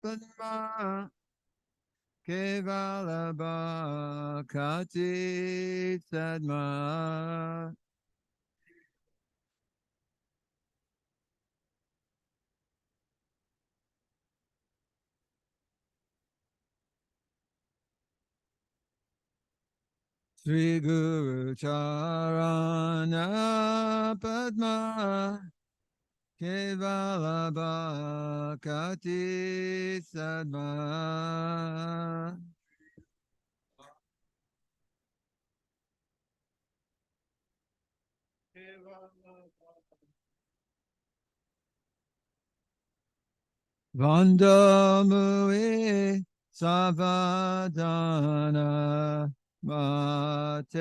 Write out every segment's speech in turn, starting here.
Padma Kevalabha Kati Sadma Sri Guru Charana Padma Kevalabha Kati Sadma Vandamue Savadana Mate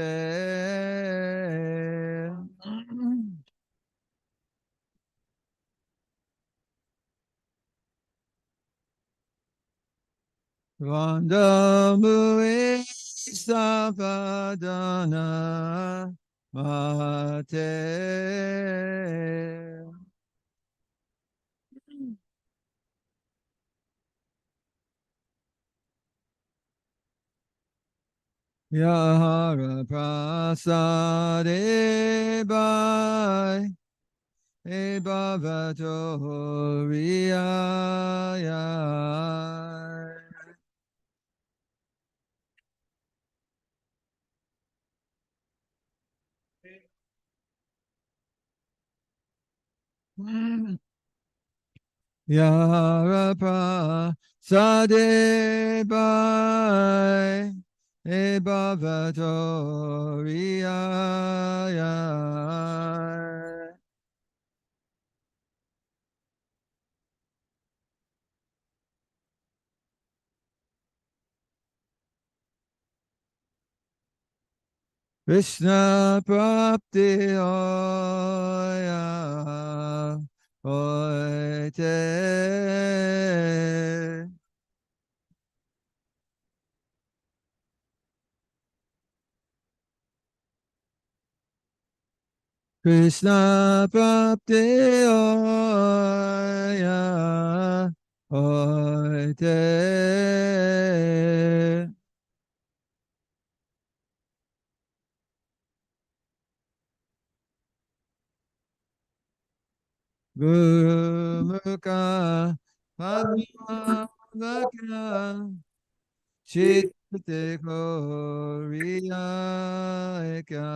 Vandamue Savadana Mate Yahara Prasade Bhai E Bhavato Riyaya Yarapa Sadebai E Bhavato Riyaya Krishna Prapti Oya Oite Krishna Prapti Oya Oite Guru Mukha Padma Vakya Chitte Koriya Ekya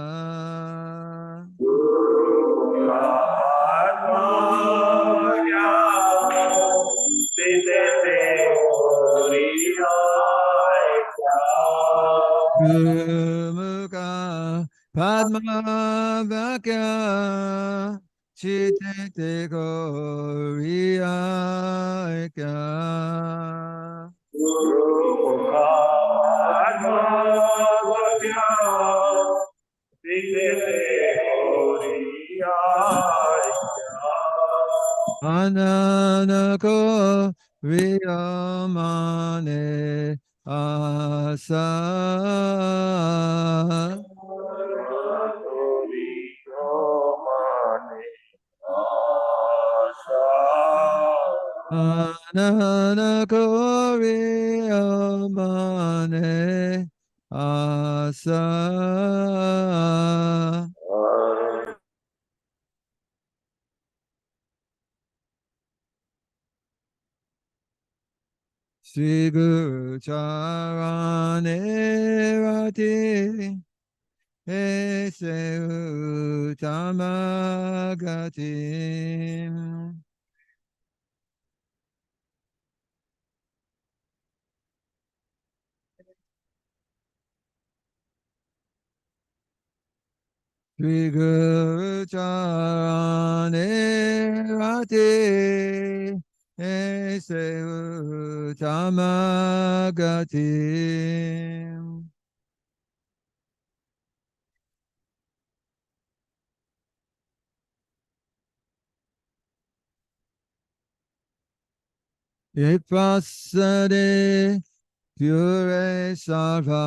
Guru Mukha Padma Vakya Chitte Koriya Ekya Ananako Viyamane Asa Ananako Viyamane Asa Sri Guru Charane Rati Ese Utamagati Sri Guru Charane Rati Ese Utamagati Ipasade Pure Sarvasa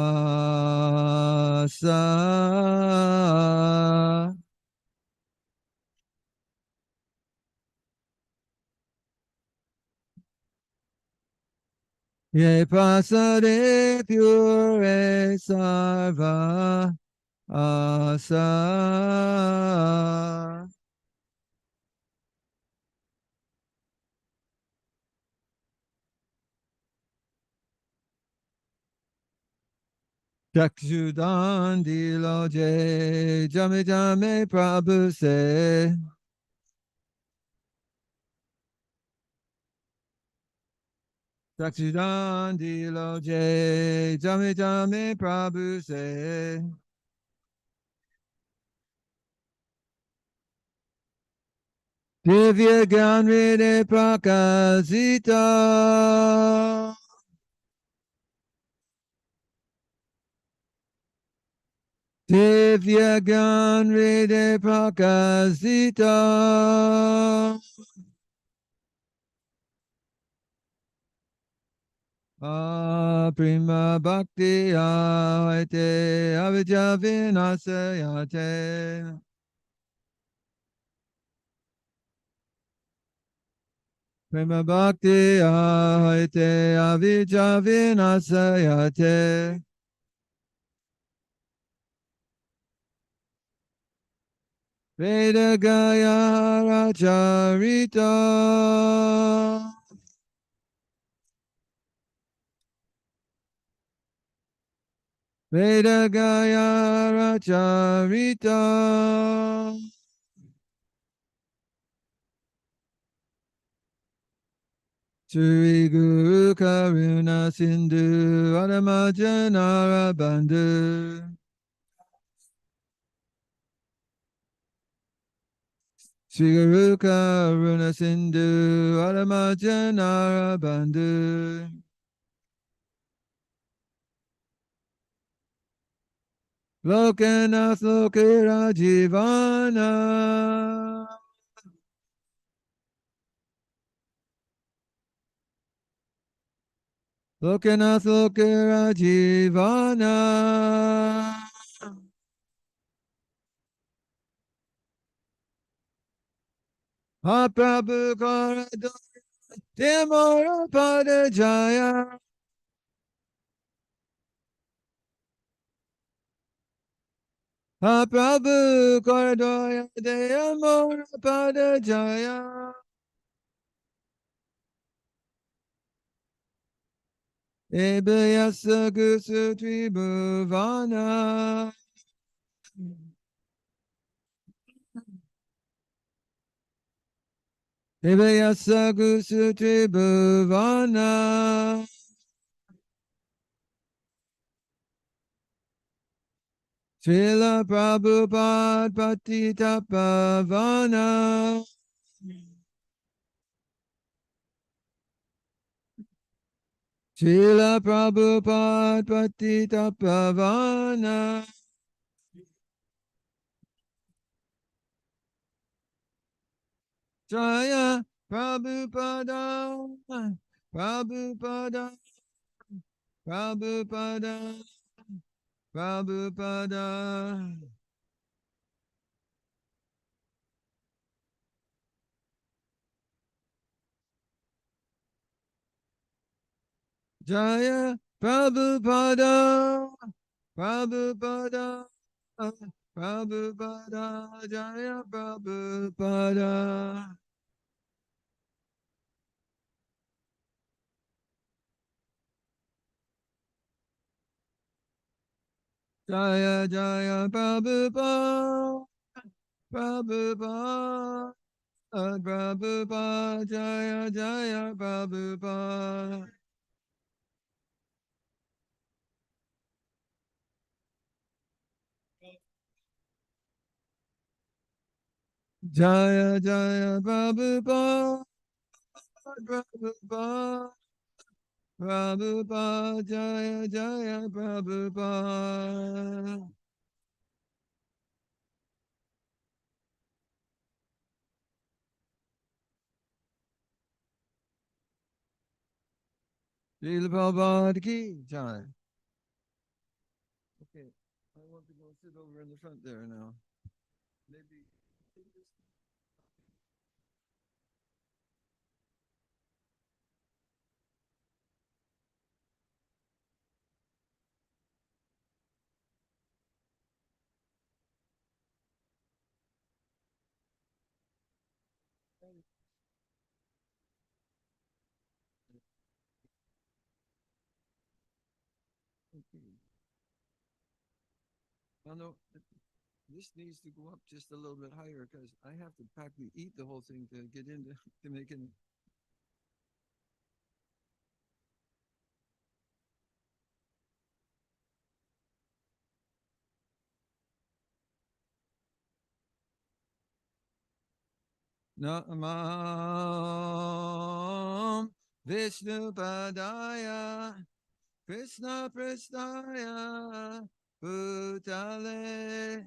Ye pasare pure sarva asa. Chakshudan diloje jame jame Prabhu se. Chakshudan diloje jame jame Prabhu se. Divya Gyan Ride Prakasita. Divya Gyan Ride Prakasita. Prima Bhakti Aite Avijja Vinasayate. Prima Bhakti Aite Avijja Vinasayate. Veda Gaya Racharita. Veda Gaya Racharita. Shri Guru Karuna Sindhu Adamajanara Bandhu. Shri Guru Karuna Sindhu Adamajanara Bandhu. Lokanath Lokira Jivana. Lokanath Lokira Jivana. Ha Prabhu Karado Demora Pada Jaya. Ha Prabhu Karado Demora Pada Jaya. Ebeyasa Gusu Tribhuvana. Ebeyasa Gusu Tribhuvana. Srila Prabhupada Patita Pavana. Srila Prabhupada Patita Pavana. Jaya Prabhupada. Prabhupada. Prabhupada. Prabhupada. Jaya Prabhupada. Prabhupada. Prabhupada. Jaya Prabhupada. Jaya Jaya Prabhupada. Prabhupada. Prabhupada. Jaya Jaya Prabhupada. Jaya Jaya Prabhupada. Prabhupada. Prabhupada. Jaya Jaya Prabhupada. Srila Prabhupada ki jai. Okay, I want to go sit over in the front there now. Maybe. Okay. Well, no, this needs to go up just a little bit higher because I have to practically eat the whole thing to get into to make it. Namam Vishnu Padaya Krishna Prasthaya Bhutale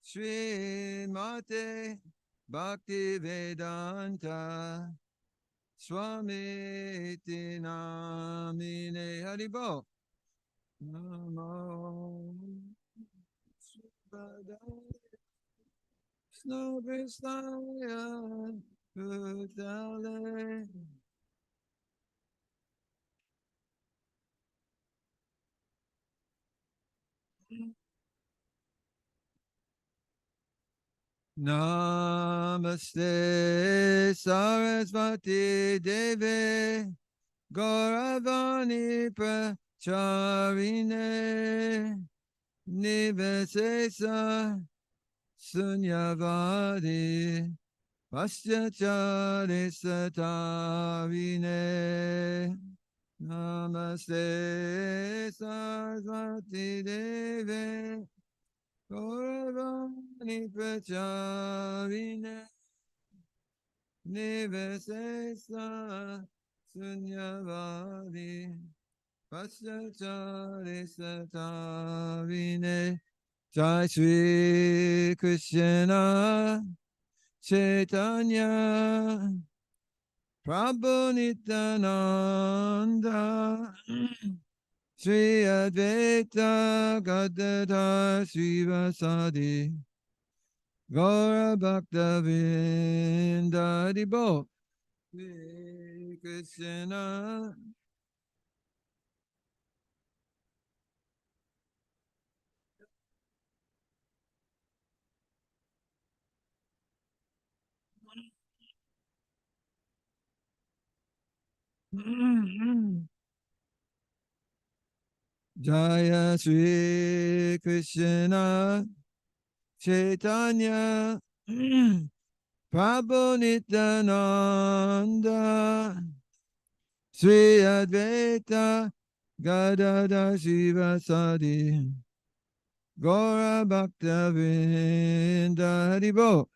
Srimate Bhakti Vedanta Swami Namine Haribo Namo Krishna Prasthaya Bhutale Namaste Sarasvati Deve Gauravani Pracharine Nivesesa Sunyavadi Paschachari Satarine Namaste Sarasvati Deve Gauravani Pracharine Nivesesa Sunyavadi Paschachari Satarine Jai Shri Krishna Chaitanya Prabhu Nityananda Sri Advaita Gadadhar Srivasadi Gaura Bhakta Vindaribo Shri Krishna Jaya Sri Krishna Chaitanya Prabhu Nityananda Sri Advaita Gadada Srivasadi Gaura Bhakta Vrinda Haribo.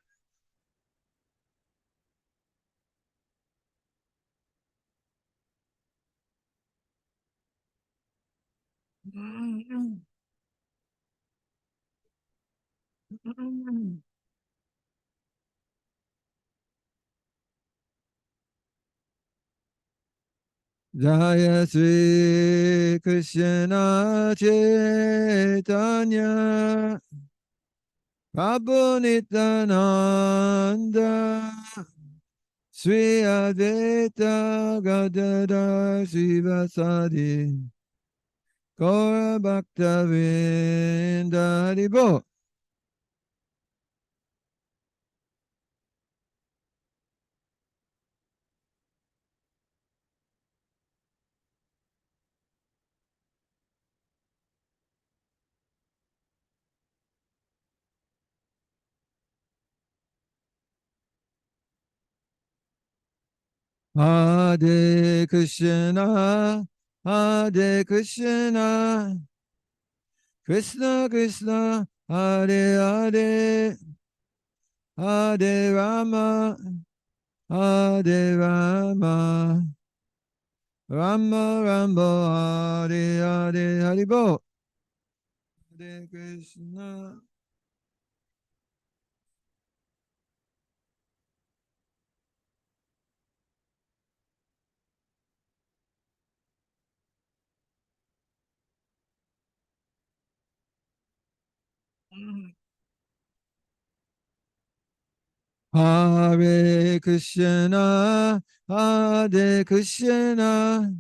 Jaya Sri Krishna Chaitanya Prabhu Nityananda Sri Advaita Gadada Srivasadi Gaura Bhakta Vrinda Haribo. Hare Krishna, Hare Krishna, Krishna Krishna, Hare Hare, Hare Rama, Hare Rama, Rama Rama, Hare Hare, Haribo. Hare Krishna. Hare Krishna, Hare Krishna,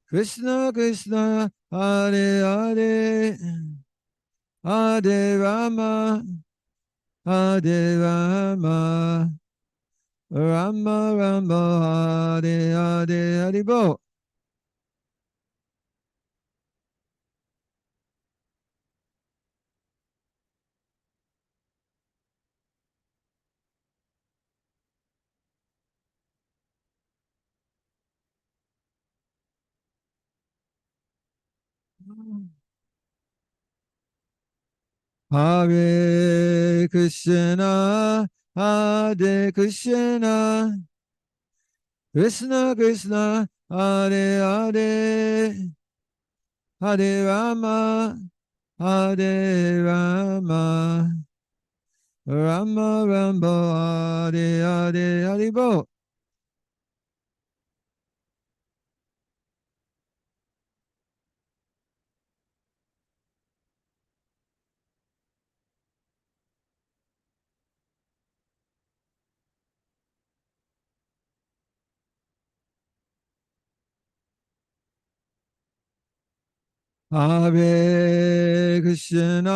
Krishna Krishna, Hare Hare, Hare Rama, Hare Rama, Rama Rama, Hare Hare, Haribo. Hare Krishna, Hare Krishna, Krishna Krishna, Hare Hare, Hare Rama, Hare Rama, Rama Rama, Hare Hare, Hare Bo. Hare Krishna,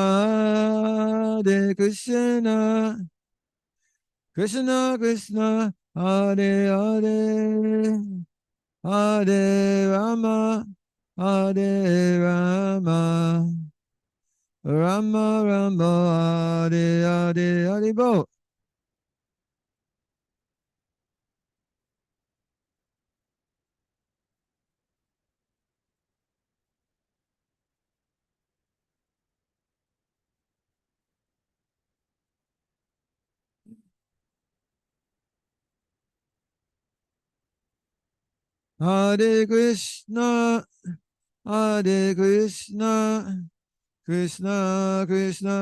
Hare Krishna, Krishna Krishna, Hare Hare, Hare Rama, Hare Rama, Rama Rama, Hare Hare, Hare Bo. Hare Krishna, Hare Krishna, Krishna Krishna,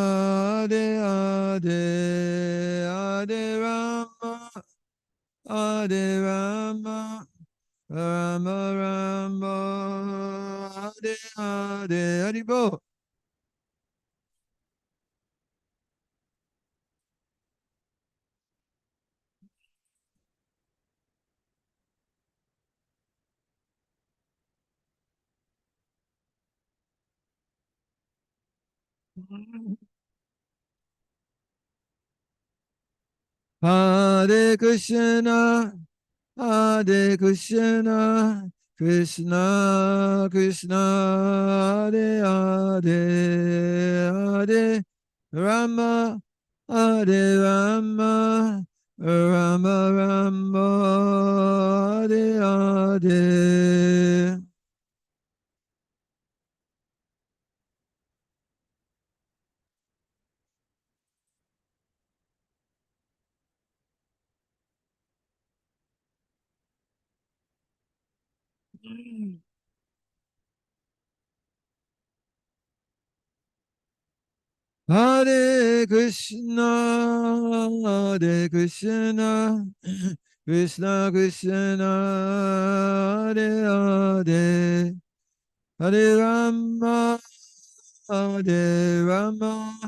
Hare Hare, Hare Rama, Hare Rama, Rama Rama, Hare Hare, Hare Bo. Hare Krishna, Hare Krishna, Krishna Krishna, Hare Hare, Hare Rama, Hare Rama, Rama Rama, Hare Hare. Hare Krishna, Hare Krishna, Krishna Krishna, Hare Hare, Hare Rama, Hare Rama,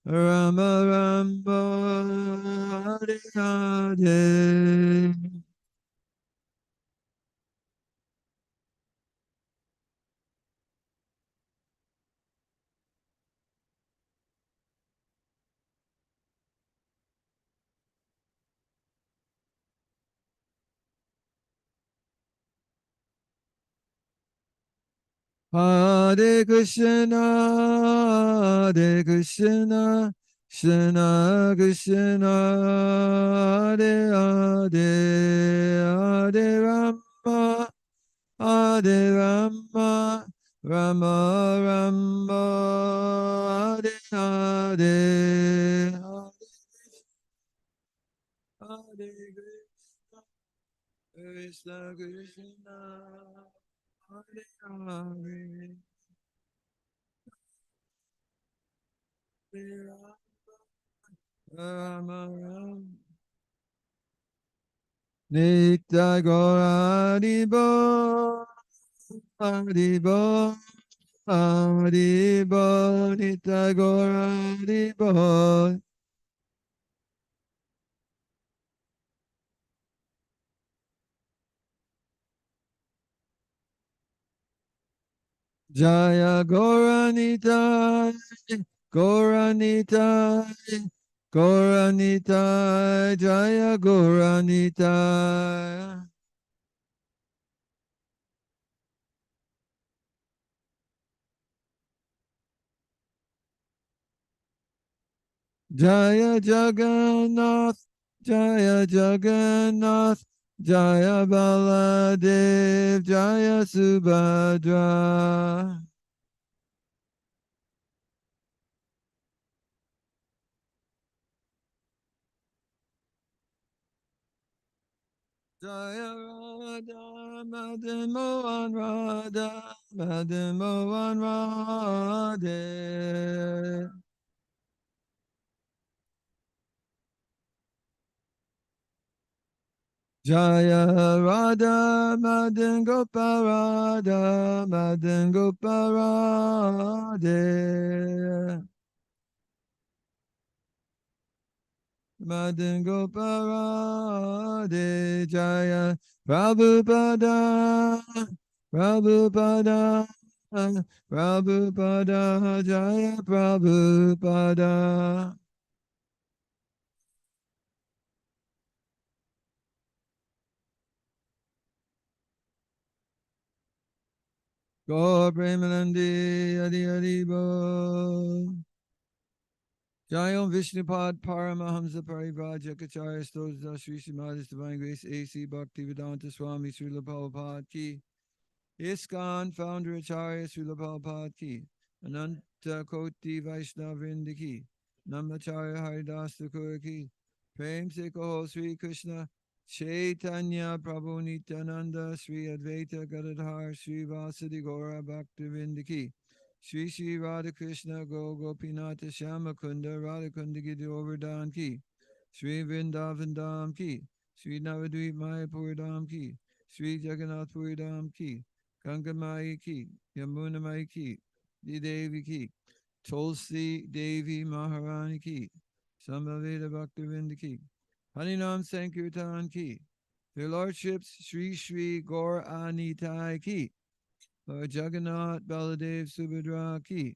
Rama Rama, Hare Hare. Hare Krishna, Hare Krishna, Krishna Krishna, Hare Hare, Hare Rama, Hare Rama, Rama Rama, Hare Hare, Hare Krishna, Krishna Krishna, Hare Hare, Hare Rama, Rama Nitya Gaura Haribo, Haribo, Haribo, Nitya Gaura Haribo. Jaya Gauranitai, Gauranitai, Gauranitai, Jaya Gauranitai. Jaya Jagannath, Jaya Jagannath, Jaya Baladev, Jaya Subhadra. Jaya Radha, Madan Mohan Radha, Madan Mohan Radhe. Jaya Radha, Madan Gopal Radha, Madan Gopal Radhe. Madan Gopal Radhe, Jaya Prabhupada, Prabhupada, Prabhupada, Jaya Prabhupada. Gaur Premanandi, Adi Adi Bo. Jayam Vishnupad Paramahamsa Parivraja Kacharya Stoja Sri Srimad His Divine Grace A.C. Bhaktivedanta Swami Srila Prabhupada Ki. ISKCON Founder Acharya Srila Prabhupada Ki. Ananta Koti Vaishnavrinda Ki. Namacharya Haridas Thakur Ki. Prem Se Kaho Sri Krishna Chaitanya Prabhu Nityananda Sri Advaita Gadadhar Sri Vasadi Gaura Bhaktivinda Ki. Shri Shri Radha Krishna Go Gopinata Shama Kunda Radha Kunda Gidi Govardhan Ki. Shri Vrindavan Dham Ki. Shri Navadvip Mayapur Dham Ki. Shri Jagannath Puri Dham Ki. Gangamai Ki. Yamuna Mai Ki. Devi Ki. Tulsi Devi Maharani Ki. Samaveda Bhaktivinda Ki. Harinam Sankirtan Ki. Their Lordships Shri Shri Gaur Anitai Ki. Lord Jagannath Baladev Subhadra Ki.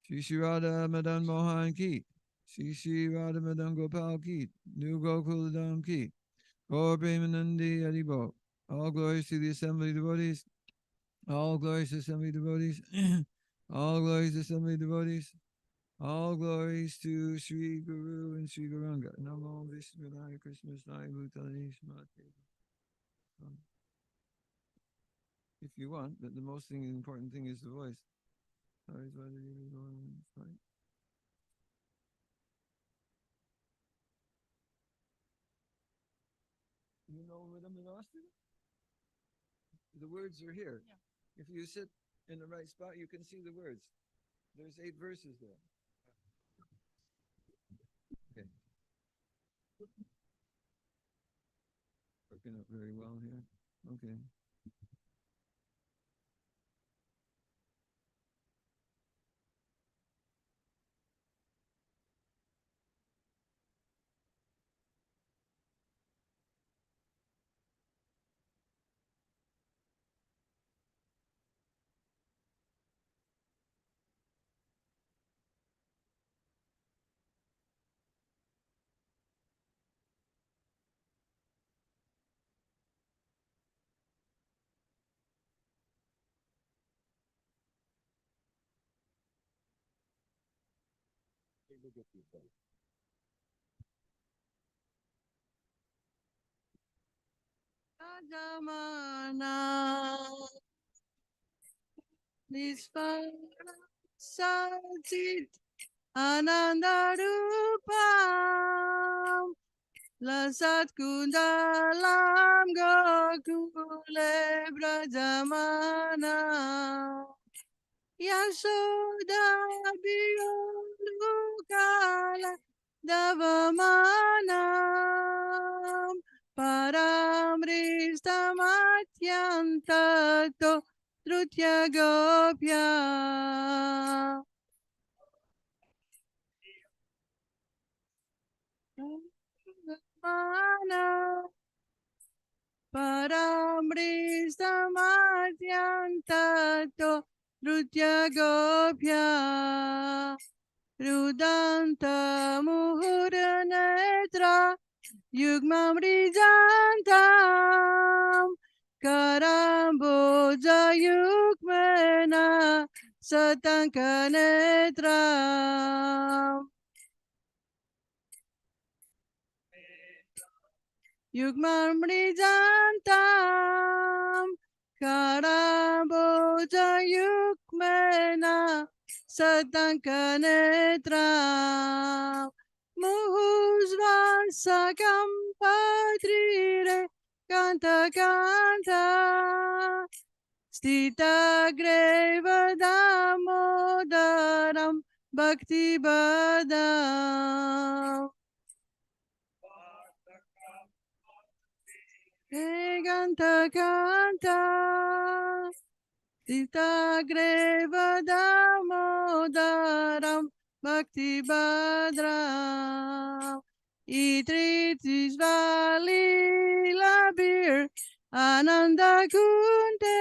Shri Shri Radha Madan Mohan Ki. Shri Shri Radha Madan Gopal Ki. New Gokuladam Ki. Gaur Premanandi Haribo. All glories to the assembly devotees. All glories to assembly devotees. All glories to assembly devotees. All glories to Sri Guru and Sri Gauranga. Namo Vishnu Hare Krishna Snai Bhutani Shmati. If you want, but the most thing, important thing is the voice. You know Rhythm and Austin? The words are here. Yeah. If you sit in the right spot, you can see the words. There's 8 verses there. Okay. Working up very well here. Okay. Jamana Nispara Sajit Anandarupam Lasat Kundalam Gokule Brajamana Yashoda Biyolukala Davamanam Paramristamantyantato Trutya Gopya Manam Paramristamantyantato Trutya Gopya Rudanta Muhuranetra Yugmamrijantam Karamboja Yugmena Satankanetram Yugmamrijantam Karaboja Yukmena Satankanetram Muhusvansakam Padrire Kanta Kanta Stita Greva Damodaram Bhakti Badam Ganta Kanta Stita Greva Damodaram Bhakti Badram Itritis Vali Labir Ananda Kunte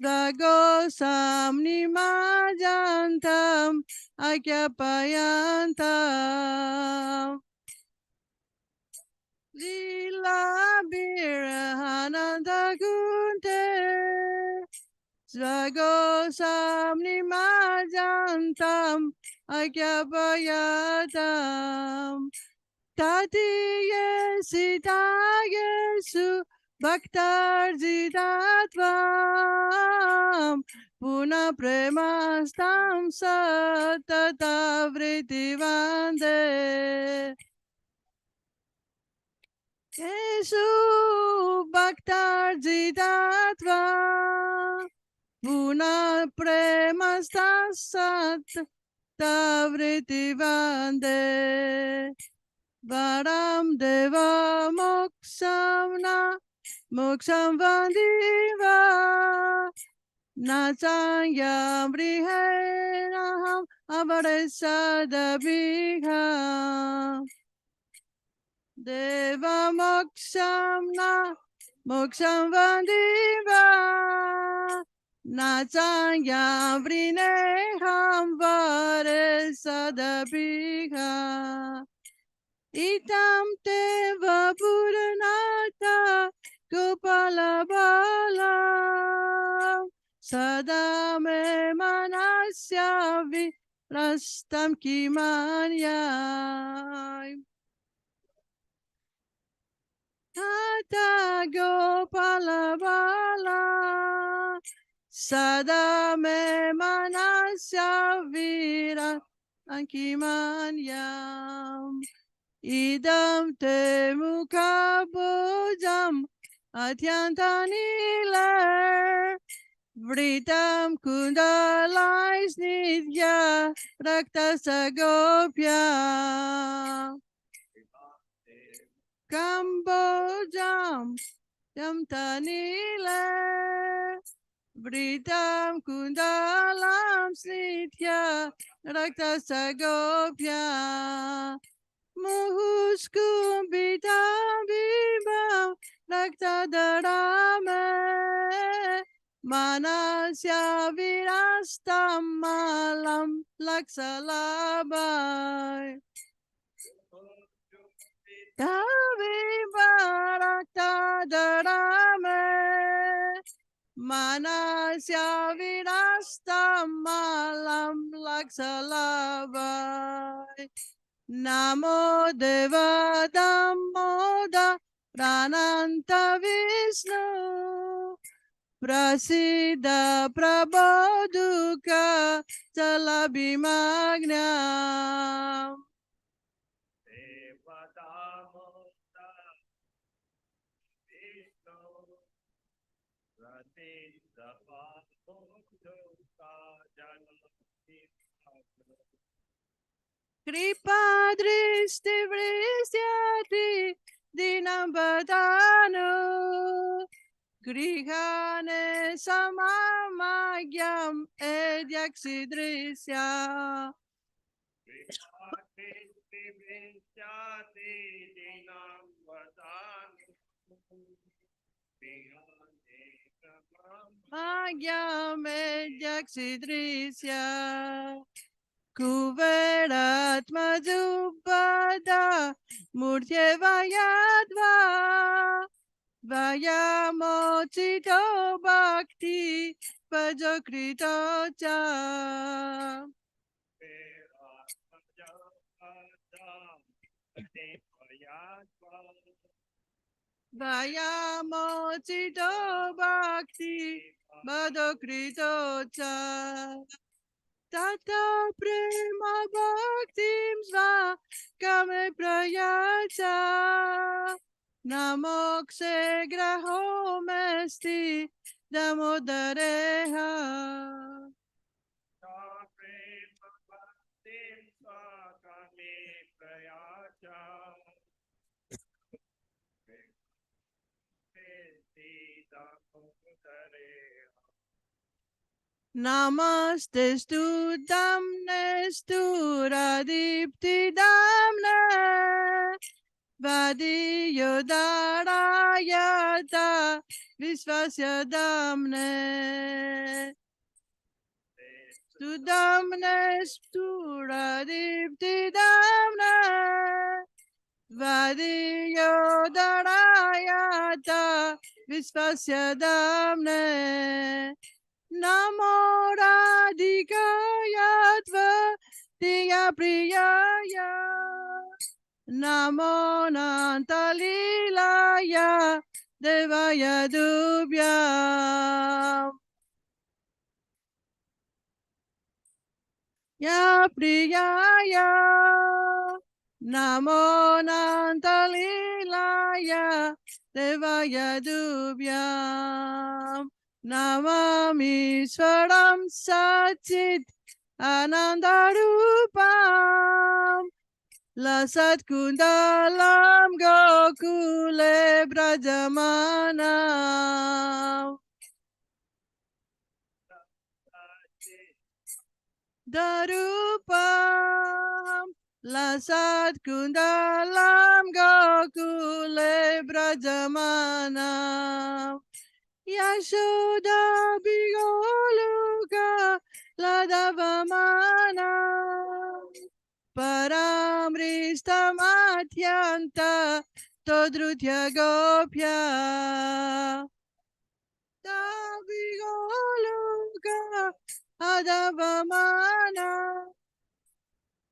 Svagosam Nimajantam Akyapayantam Lila Birahananda Kunte Svagosam Nimajantam Akyapayantam Tatiye Sitayesu Bhaktarjitatvam Puna Premastam Satata Vritivande Yesu Bhaktarjitatvam Puna Premastam Satata Vritivande Varam Deva Moksamna Moksam Vandiva Nachanyam Vrihenaham Avaresadabhiha Deva Moksamna Moksam Vandiva Nachanyam Vrineham Varesadabhiha Itam Teva Puranata Gopala Bala Sadame Manasya Virastam Kimanyai Tata Gopala Bala Sadame Manasya Virastam Kimanyai Idam te mukhabojam Atyantanila Vritam kundalais nidya Rakta sagopya Kambojam Yam tanila Vritam kundalam snitya Rakta sagopya Muhuskumbita bimam Raktadharame Manasya virastam malam Laksalabai Taviva Raktadharame Manasya virastam malam Laksalabai Namo Deva Damoda Prananta Vishnu Prasida Prabodhuka Salabhimagnam Deva Damoda Vishnu Prasida Prabodhuka Salabhimagnam Kripa dristi vristyati dinam badanu grihane samamagyam edyaksidrisya Kripa dristi vristyati dinam badanu grihane samamagyam edyaksidrisya Kuverat Madhubada Murtyevayadva Vayamocito Bhakti Pajokrito Cha Vayamocito bhakti Bhadokrito cha Tata prema bhaktim sva Kame prayacha Namokse graho mesti Dhamodareha Namaste stu damne stu radipti damne Vadi yodarayata visvasya damne Stu damne stu radipti damne Vadi yodarayata visvasya damne Namo Radhikaya Tva Priyaya Namo Nantalilaya Devaya Dubhyam Ya Priyaya Namo Nantalilaya Devaya Dubhyam Namami Swaram Satchit Anandarupam Lasat Kundalam Gokule Brajamanam Darupam Lasat Kundalam Gokule Brajamanam Yashoda Bigoluka Ladavamana Paramrista Matyanta Todrutya Gopya Dabigoluka Adavamana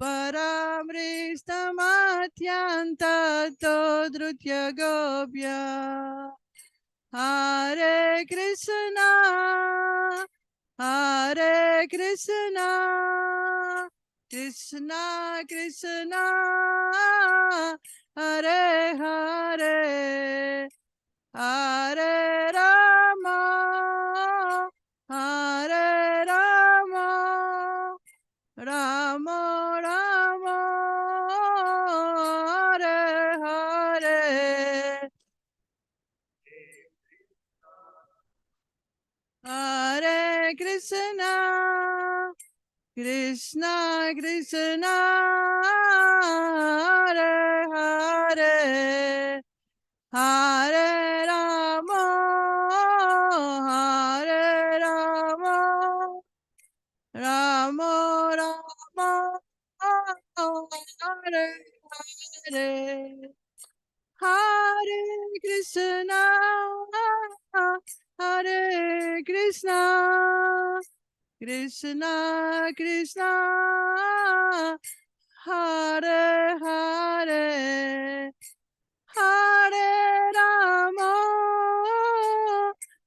Paramrista Matyanta Todrutya Gopya Hare Krishna, Hare Krishna, Krishna Krishna, Hare Hare, Hare Rama, Hare Rama, Rama Rama, Hare Hare. Hare Krishna, Krishna Krishna, Hare Hare, Hare Rama, Hare Rama, Rama Rama, Hare Hare. Hare Krishna, Hare Krishna, Krishna Krishna, Hare Hare, Hare Rama,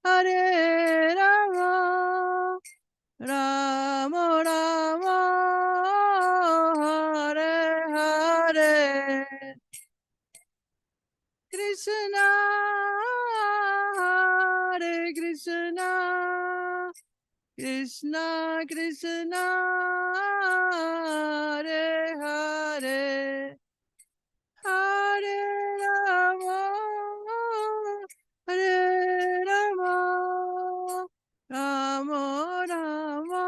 Hare Rama, Rama Rama, Hare Hare. Krishna, Hare Krishna, Krishna Krishna, Hare Hare, Hare Rama, Hare Rama, Rama Rama,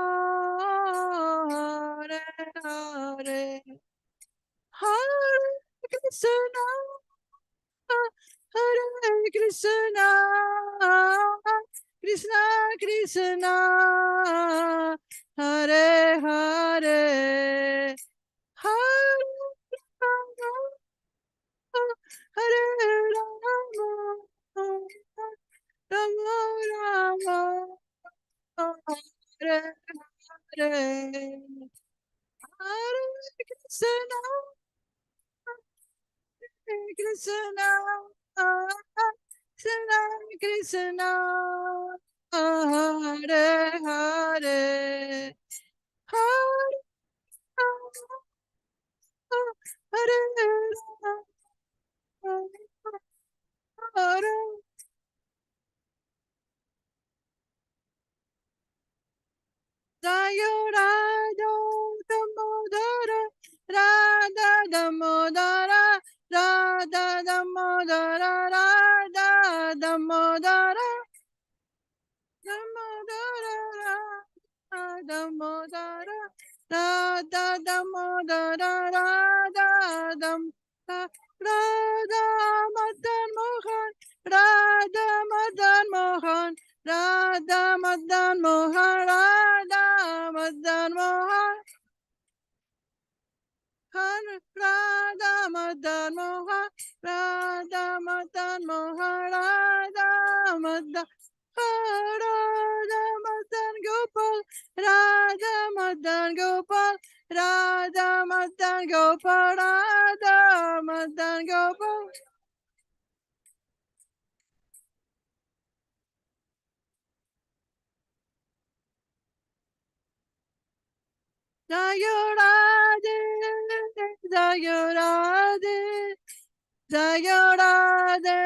Hare Hare, Hare Krishna. Hare Krishna, Krishna Krishna, Hare Hare, Hare Rama, Hare Rama, Rama Rama, Hare Hare, Hare Krishna, Krishna, Krishna, Hare Hare, Hare Hare Hare. Jayo Radha Damodara, Radha Damodara, Radha Damodara, Radha Damodara, Damodara, Radha Damodara, Radha Damodara, Radha Dam, Radha Madan Mohan, Radha Madan Mohan, Radha Madan Mohan, Radha Madan Mohan, Radha Madan Mohan, Radha Madan Mohan, Radha Madan, Radha Madan Gopal, Radha Madan Gopal, Radha Madan Gopal, Radha Madan Gopal. Jayo Radhe, Jayo Radhe, Jayo Radhe,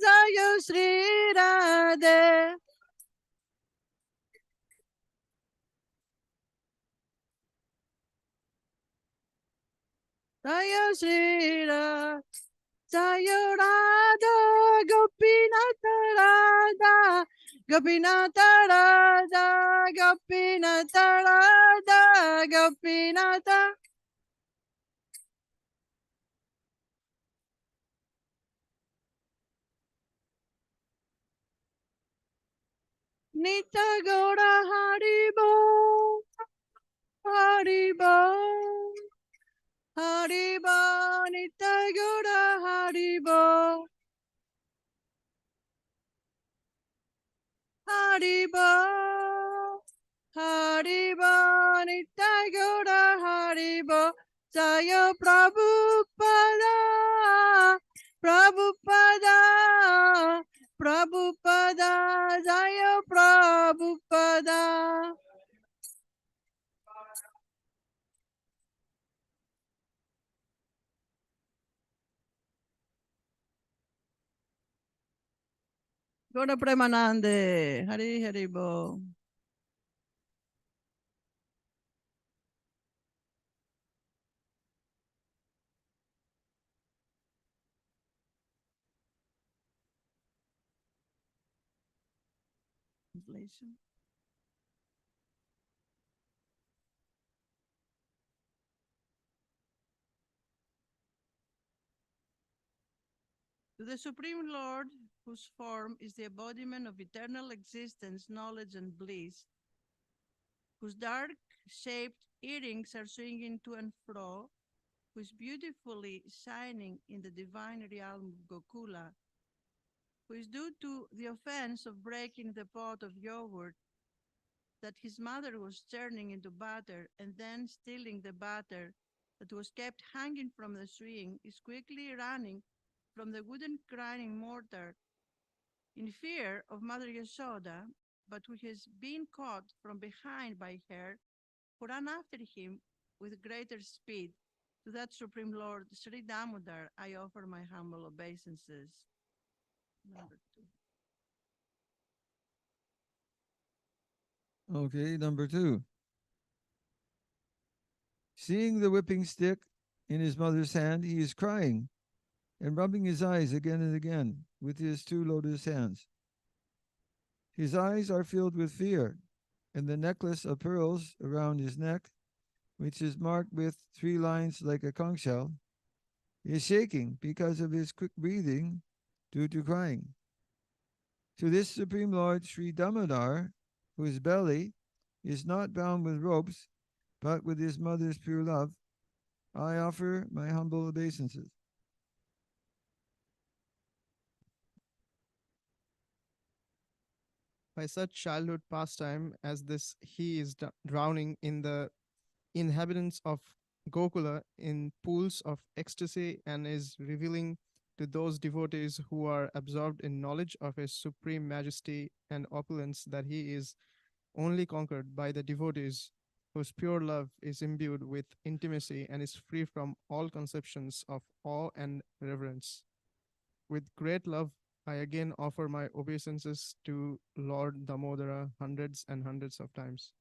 Jayo Sri Radhe. Jayo Sri Radhe, Jayo Radha, Gopinatha Radha, Gopinatha Radha, Gopinatha Radha, Gopinatha. Nita Gora Haribo, Haribo, Haribo, Nita Gora Haribo, Haribo, Haribo, Nita Gora Haribo, Jaya Prabhupada, Prabhupada, Prabhupada, Jaya Prabhupada. Gora Premanande, Hari Haribo. Translation. To the Supreme Lord, whose form is the embodiment of eternal existence, knowledge, and bliss, whose dark-shaped earrings are swinging to and fro, who is beautifully shining in the divine realm of Gokula, who is due to the offense of breaking the pot of yogurt that his mother was turning into butter and then stealing the butter that was kept hanging from the string, is quickly running from the wooden grinding mortar in fear of Mother Yashoda, but who has been caught from behind by her, who ran after him with greater speed. To that Supreme Lord, Sri Damodhar, I offer my humble obeisances. Number 2. Okay, number 2. Seeing the whipping stick in his mother's hand, he is crying and rubbing his eyes again and again with his 2 lotus hands. His eyes are filled with fear, and the necklace of pearls around his neck, which is marked with 3 lines like a conch shell, is shaking because of his quick breathing due to crying. To this Supreme Lord Sri Damodar, whose belly is not bound with ropes, but with his mother's pure love, I offer my humble obeisances. By such childhood pastime as this, he is drowning in the inhabitants of Gokula in pools of ecstasy and is revealing to those devotees who are absorbed in knowledge of His supreme majesty and opulence, that He is only conquered by the devotees whose pure love is imbued with intimacy and is free from all conceptions of awe and reverence. With great love, I again offer my obeisances to Lord Damodara hundreds and hundreds of times.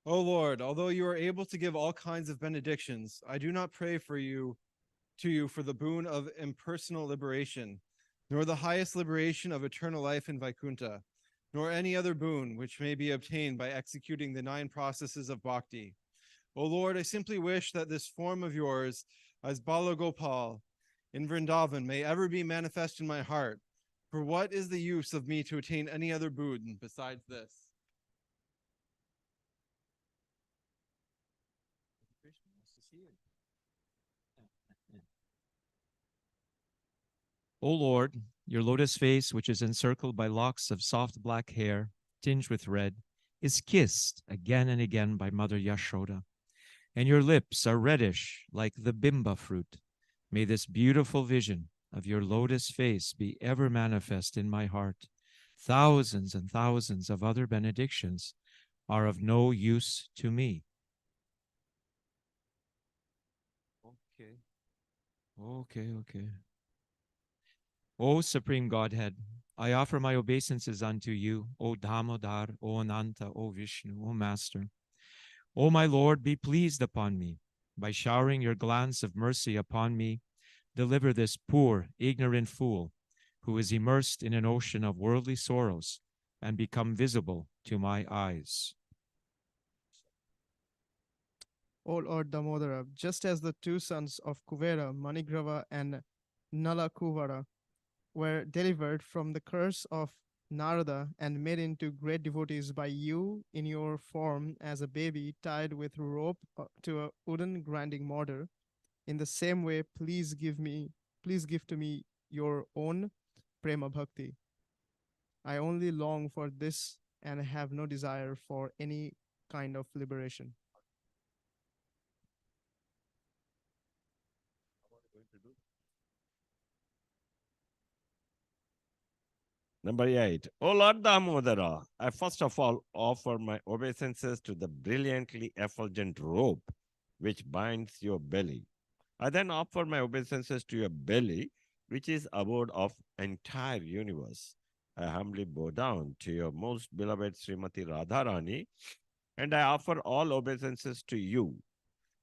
O Lord, although you are able to give all kinds of benedictions, I do not pray for you for the boon of impersonal liberation, nor the highest liberation of eternal life in Vaikuntha, nor any other boon which may be obtained by executing the 9 processes of bhakti. O Lord, I simply wish that this form of yours as Balagopal in Vrindavan may ever be manifest in my heart. For what is the use of me to attain any other boon besides this? O Lord, your lotus face, which is encircled by locks of soft black hair, tinged with red, is kissed again and again by Mother Yashoda, and your lips are reddish like the bimba fruit. May this beautiful vision of your lotus face be ever manifest in my heart. Thousands and thousands of other benedictions are of no use to me. Okay. O Supreme Godhead, I offer my obeisances unto you, O Dhamodhara, O Ananta, O Vishnu, O Master. O my Lord, be pleased upon me. By showering your glance of mercy upon me, deliver this poor, ignorant fool who is immersed in an ocean of worldly sorrows and become visible to my eyes. O Lord Damodara, just as the 2 sons of Kuvera, Manigrava, and Nalakuvara were delivered from the curse of Narada and made into great devotees by you in your form as a baby tied with rope to a wooden grinding mortar, in the same way, please give to me your own prema bhakti. I only long for this and have no desire for any kind of liberation. Number 8. O Lord Damodara, I first of all offer my obeisances to the brilliantly effulgent rope which binds your belly. I then offer my obeisances to your belly, which is abode of entire universe. I humbly bow down to your most beloved Srimati Radharani, and I offer all obeisances to you,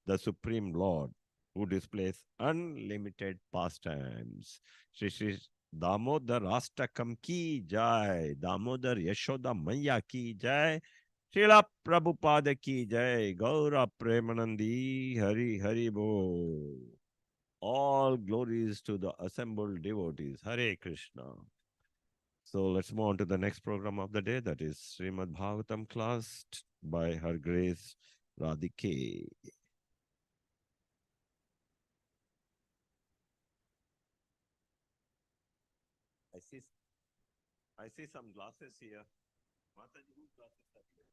the Supreme Lord, who displays unlimited pastimes. Shri Damodar Astakam ki jai, Damodar Yashoda Maya ki jai, Srila Prabhupada ki jai, Gaura Premanandi, Hari Hari Bo. All glories to the assembled devotees. Hare Krishna. So let's move on to the next program of the day, that is Srimad Bhagvatam class by Her Grace Radhike. I see some glasses here. Mataji, whose glasses are here?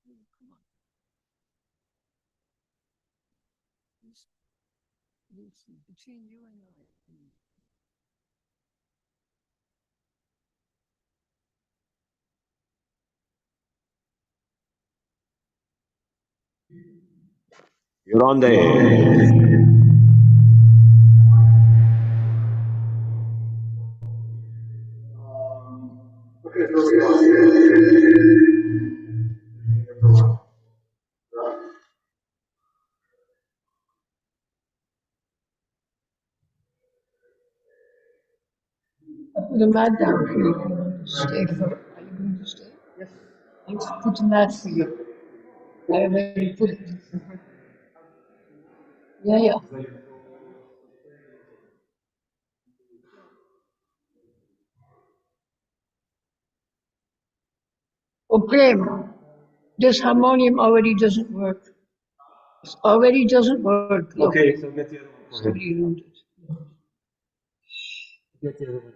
No, come on. Between you and I. You're on the air. Put a mat down for you if you want to stay for. Are you going to stay? Yes. Let's put a mat for you. I already put it. Yeah. Oh, Prem, this harmonium already doesn't work. It already doesn't work. Look. Okay, so get the other one for him. Somebody ruined it. Get the other one.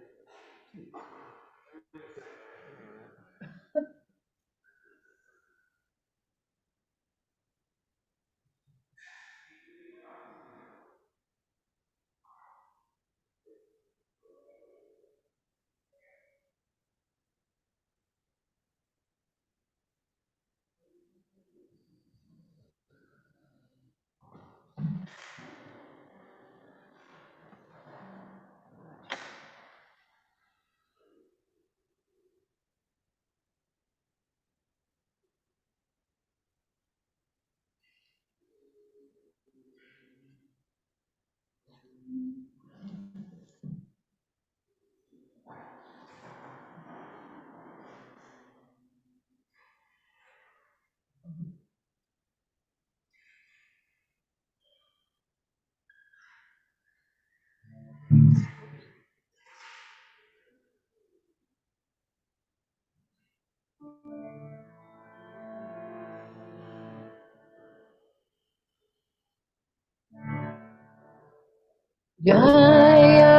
Jaya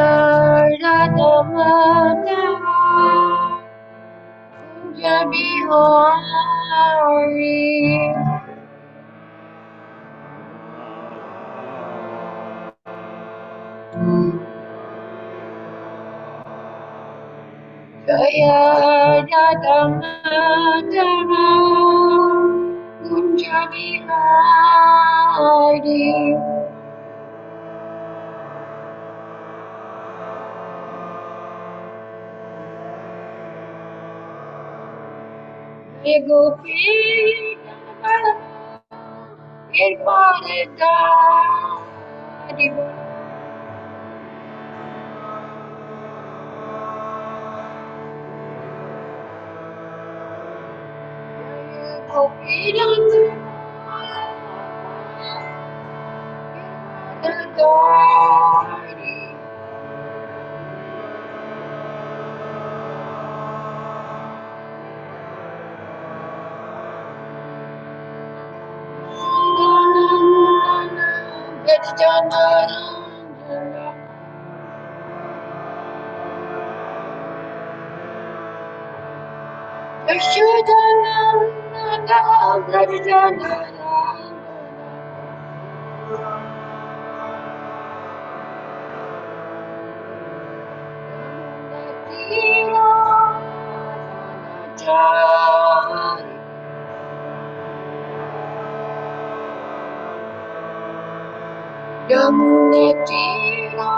Radha Madhava Kunja Bihari Jaya Radha Madhava Kunja Bihari Jaya Gopi Irpadari Gopi Irpadari Yamuna Tira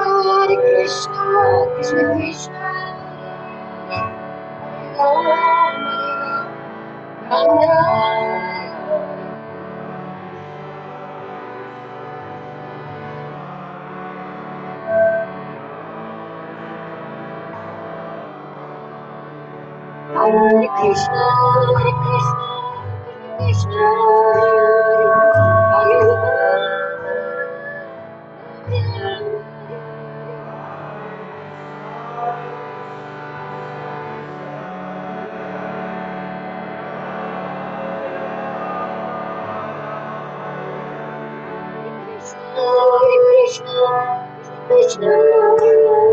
Hare Krishna, Krishna Krishna, Hare Ram, Ram Ram. Hare Krishna, Krishna Krishna, Hare Ram, Hare Krishna, Krishna Hare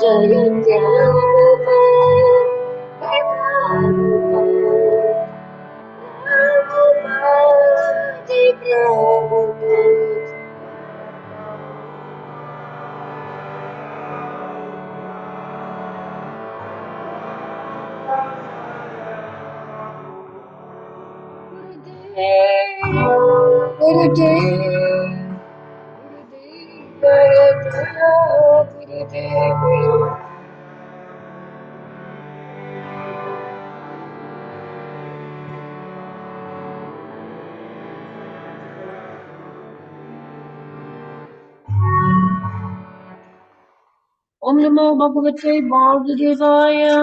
Jaya Om Namo Bhagavate Vasudevaya.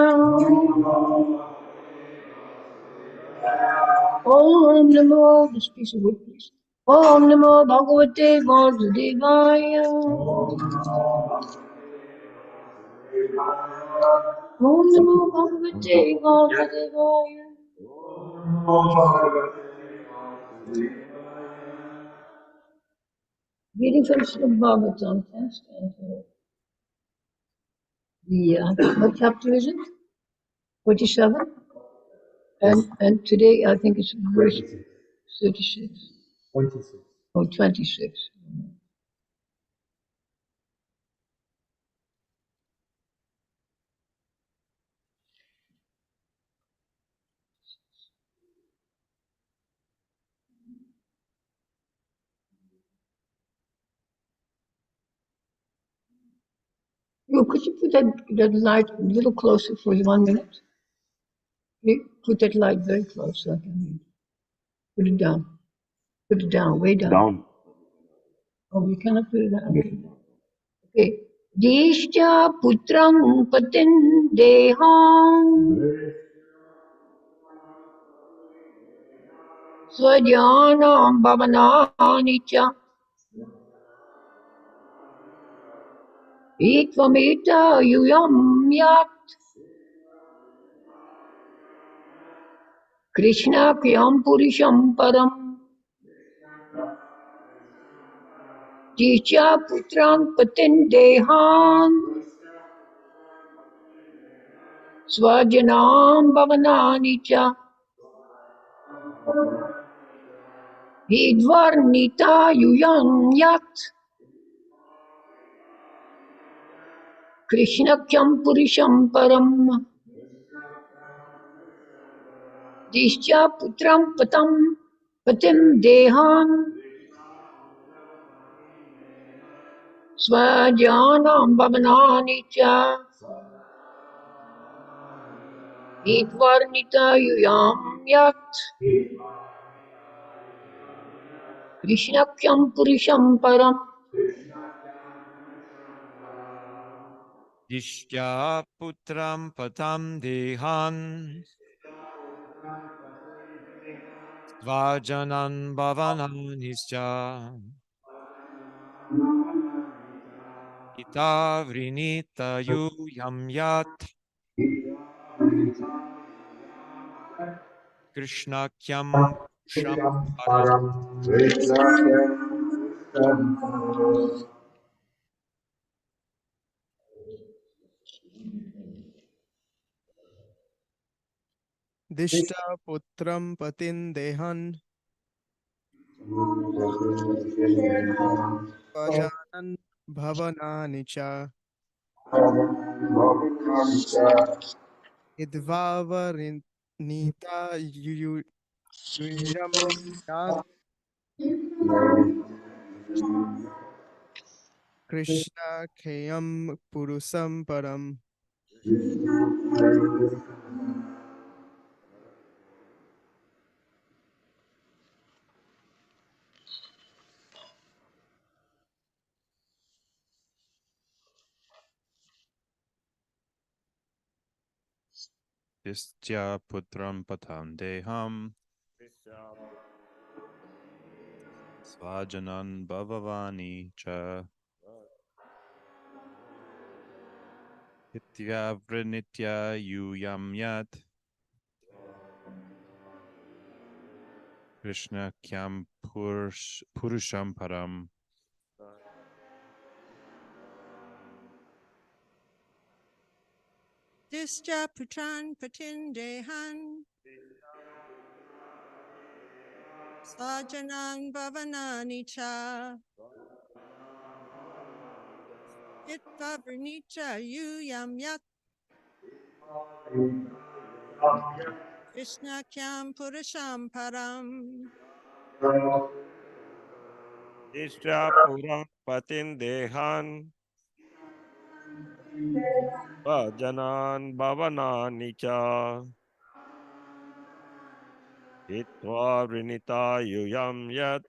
Om Namo, this piece of wood, please. Om Namo Bhagavate Vasudevaya. Om Namo Bhagavate Vasudevaya. Reading from Srimad Bhagvatam, text and what chapter is it? 47? And today I think it's verse 36. 26. Oh, 26. Oh, could you put that light a little closer for 1 minute? Put that light very close so I can read. Put it down. Put it down, way down. Oh, we cannot put it down. Okay. Dishya putram patin deham svajnanam bhavanani cha itvamita yuyam yat Krishna kyam purisham param Dishya putram patin deham svajnanam bhavanani cha idvarnita yuyam yat Krishnakyam Purisham Param Dishya Putram Patim Deham Svajanam Bhavanani Cha Idvarnita Yuyam Yat Krishnakyam Purisham Param Dishya putram patam dehan svajanan bhavananischa ita vrinita yam yat Krishna kyam sham Dishta putram patin dehan vajanan bhavanani cha idvavarinita yuyam yat Krishna kayam purusam param. Distya putram patam deham svajanan bhavavani cha ityavrinitya yuyam yat Krishna kyam purusham param. Dishya putran patin dehan svajanan bhavanani cha itvavrinita yuyam yat Krishnakyam Purusham Param. Ishra Puram Patin Dehan Bhajanan Bhavanani Cha Hitva Vrinita Yuyam Yat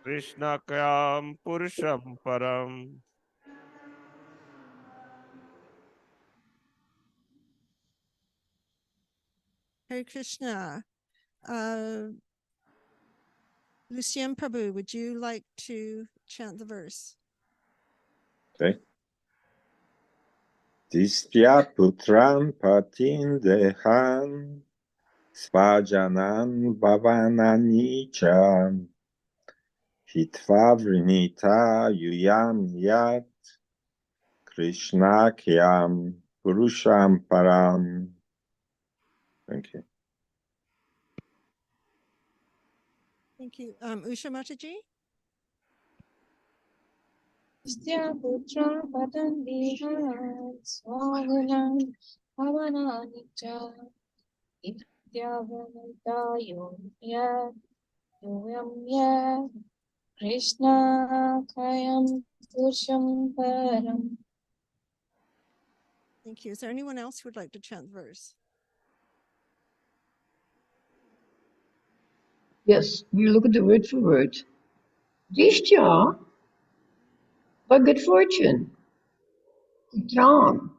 Krishna Kayam Purusham Param. Hare Krishna. Lucien Prabhu, would you like to chant the verse? Okay. Distya putram patin dehan svajanan bhavanani cha hitva vrinita yuyam yat Krishna kyam purusham param. Thank you. Thank you. Usha Mataji? Putra Patandihan Swagunan Bhavananicha Ityavanita Yomya Yoyamya Krishna Kayam Purusham Param. Thank you. Is there anyone else who would like to chant the verse? Yes, we look at the word for word. Dishtya, by good fortune. Putran,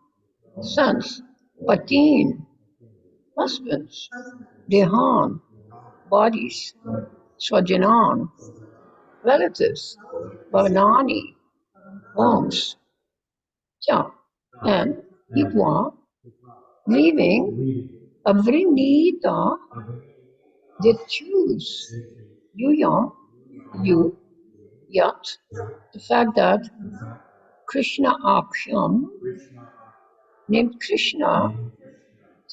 sons. Patin, husbands. Dehan, bodies. Swajanan, relatives. Bhavanani, homes. Cha, and Hitwa, leaving. Avrinita, they choose. Yuyam, you, yat, the fact that Krishna Aksham, named Krishna,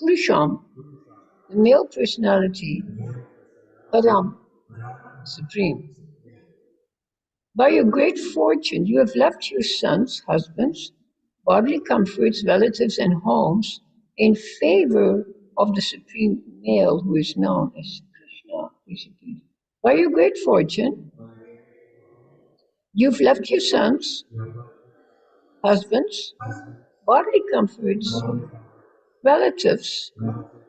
Purusham, the male personality, Param, supreme. By your great fortune, you have left your sons, husbands, bodily comforts, relatives, and homes in favor of the supreme male who is known as Krishna. By your great fortune, you've left your sons, husbands, bodily comforts, relatives,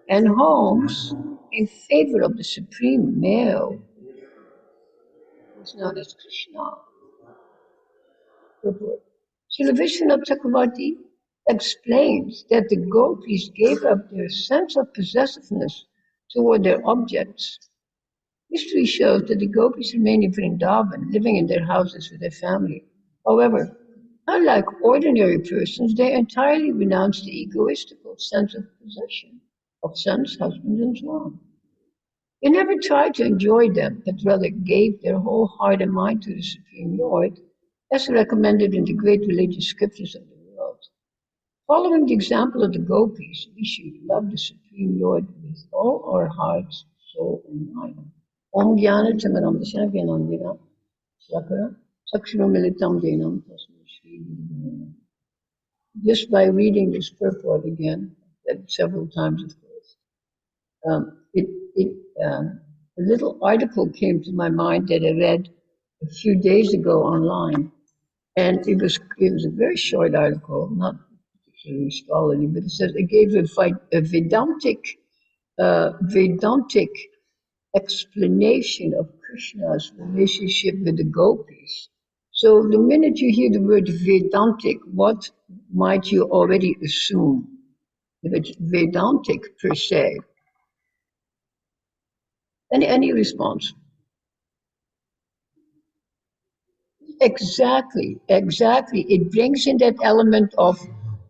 and homes in favor of the supreme male who is known as Krishna. Purport. Srila Vishwanath Chakravarti explains that the gopis gave up their sense of possessiveness toward their objects. History shows that the gopis remained in Vrindavan, living in their houses with their family. However, unlike ordinary persons, they entirely renounced the egoistical sense of possession of sons, husbands, and so on. They never tried to enjoy them, but rather gave their whole heart and mind to the Supreme Lord, as recommended in the great religious scriptures of the world. Following the example of the gopis, we should love the Supreme Lord with all our hearts, soul, and mind. Om Jnana Chamaram Dasyanandina Sakara Sakshara Militam Denam Tasmai Shri Guru Namaha. Just by reading this purport again, several times, of course, a little article came to my mind that I read a few days ago online, and it was a very short article, not particularly scholarly, but it says it gave a Vedantic explanation of Krishna's relationship with the gopis. So the minute you hear the word Vedantic, what might you already assume? If it's Vedantic per se. Any response? Exactly. It brings in that element of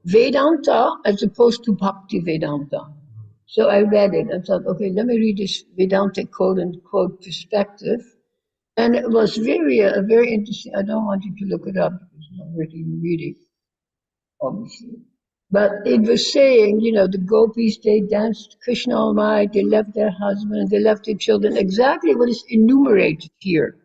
Vedanta as opposed to Bhakti Vedanta. So I read it and thought, okay, let me read this Vedantic quote unquote perspective. And it was very interesting. I don't want you to look it up because it's not worth even reading, obviously. But it was saying, the gopis, they danced Krishna all night, they left their husbands, they left their children, exactly what is enumerated here.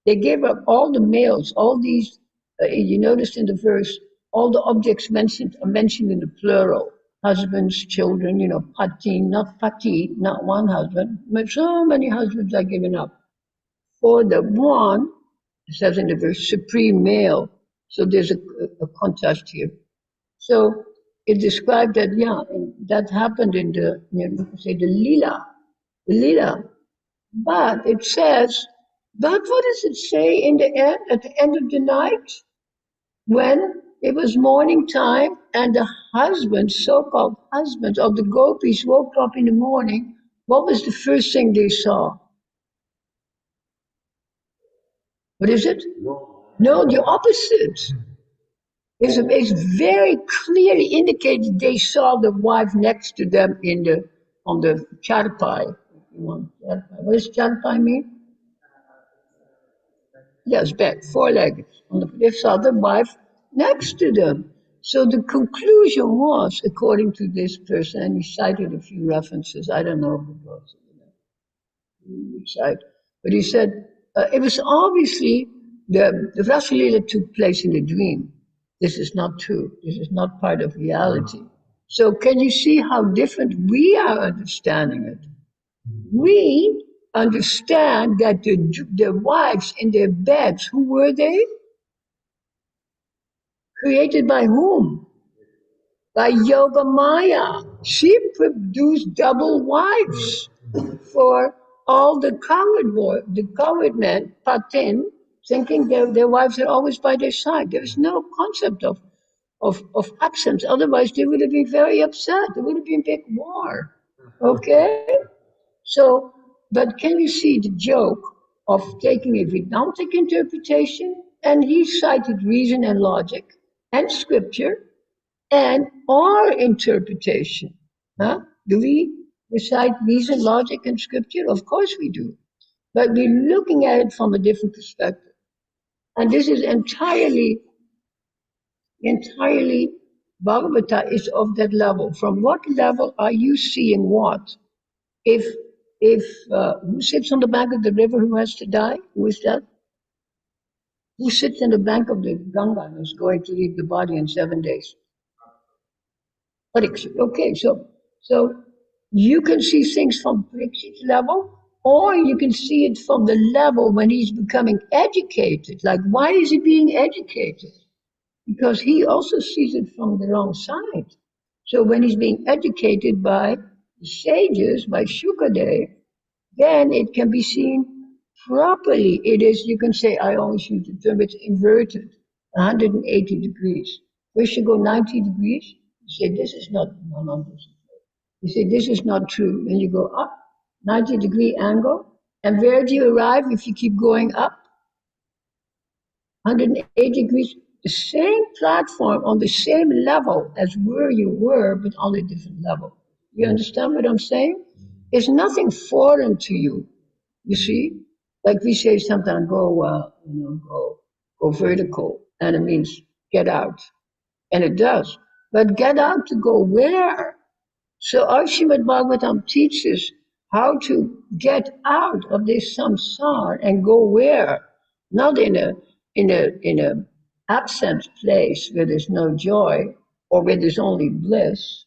They gave up all the males, all these, you noticed in the verse, all the objects mentioned are mentioned in the plural. husbands, children, pati, not one husband, but so many husbands are given up for the one, it says in the verse, supreme male. So there's a contrast here. So it described that, and that happened in the, say the Lila. But it says, but what does it say in the end, at the end of the night? When it was morning time and the husbands, so-called husbands of the gopis woke up in the morning, what was the first thing they saw? What is it? No, the opposite. It's very clearly indicated they saw the wife next to them on the charpai. What does charpai mean? Yes, bed, four-legged. They saw the wife next to them. So the conclusion was, according to this person, and he cited a few references, I don't know if it was, but he said it was obviously the Rasa Lila took place in a dream. This is not true. This is not part of reality. So can you see how different we are understanding it? We understand that the wives in their beds, who were they? Created by whom? By Yoga Maya. She produced double wives for all the coward men, patin, thinking their wives are always by their side. There is no concept of absence. Otherwise, they would have been very upset. There would have been big war. Okay? So, but can you see the joke of taking a Vedantic interpretation? And he cited reason and logic and scripture and our interpretation. Huh? Do we recite reason, logic, and scripture? Of course we do. But we're looking at it from a different perspective. And this is entirely Bhagavata is of that level. From what level are you seeing what? If who sits on the bank of the river who has to die? Who is that? Who sits in the bank of the Ganga and is going to leave the body in 7 days? Parikshit. Okay, so you can see things from Parikshit's level, or you can see it from the level when he's becoming educated. Like, why is he being educated? Because he also sees it from the wrong side. So when he's being educated by the sages, by Shukadev, then it can be seen properly. It is, you can say, I always use the term, it's inverted, 180 degrees. First you go 90 degrees, you say, this is not, no, you say, this is not true. Then you go up, 90-degree angle. And where do you arrive if you keep going up? 180 degrees, the same platform on the same level as where you were, but on a different level. You understand what I'm saying? It's nothing foreign to you. You see, like we say sometimes, go vertical, and it means get out, and it does. But get out to go where? So our Srimad Bhagvatam teaches how to get out of this samsara and go where? Not in a absent place where there's no joy, or where there's only bliss,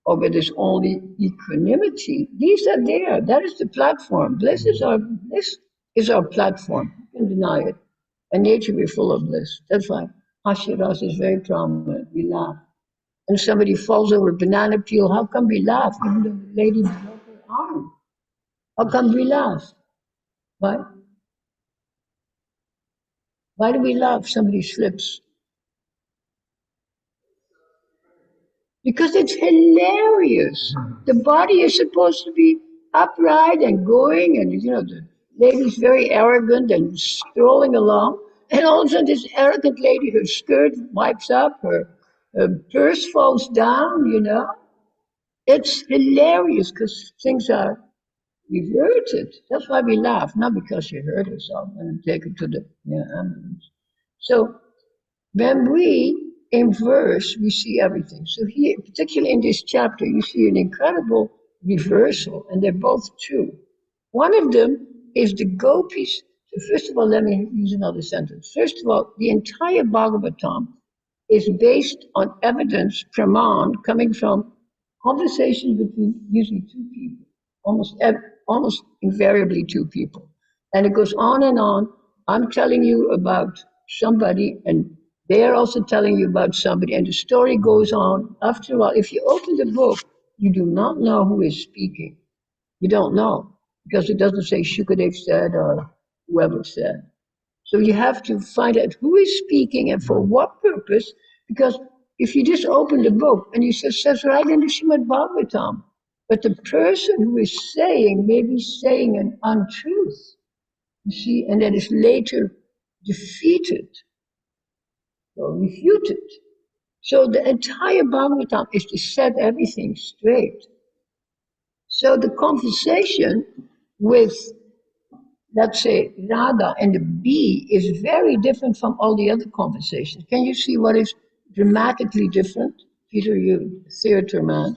or where there's only equanimity. These are there. That is the platform. Bliss is our platform. You can deny it. And nature we're full of bliss. That's why Hashiras is very prominent. We laugh. And somebody falls over a banana peel, how come we laugh? Even though the lady broke her arm. How come we laugh? Why? Why do we laugh? Somebody slips. Because it's hilarious. The body is supposed to be upright and going, and the lady's very arrogant and strolling along, and all of a sudden this arrogant lady, her skirt wipes up, her purse falls down, It's hilarious because things are reverted. That's why we laugh, not because she hurt herself and take her to the ambulance. So when we inverse, we see everything. So here, particularly in this chapter, you see an incredible reversal, and they're both true. One of them is the gopis. So first of all, let me use another sentence. First of all, the entire Bhagavatam is based on evidence, praman, coming from conversations between usually two people, almost invariably two people. And it goes on and on. I'm telling you about somebody, and they are also telling you about somebody, and the story goes on. After a while, if you open the book, you do not know who is speaking. You don't know, because it doesn't say Shukadev said or whoever said. So you have to find out who is speaking and for what purpose, because if you just open the book and you says right in the Srimad Bhagvatam, but the person who is saying may be saying an untruth, you see, and that is later defeated or refuted. So the entire Bhagavatam is to set everything straight. So the conversation with, let's say, Radha and the bee is very different from all the other conversations. Can you see what is dramatically different? Peter, you theater man.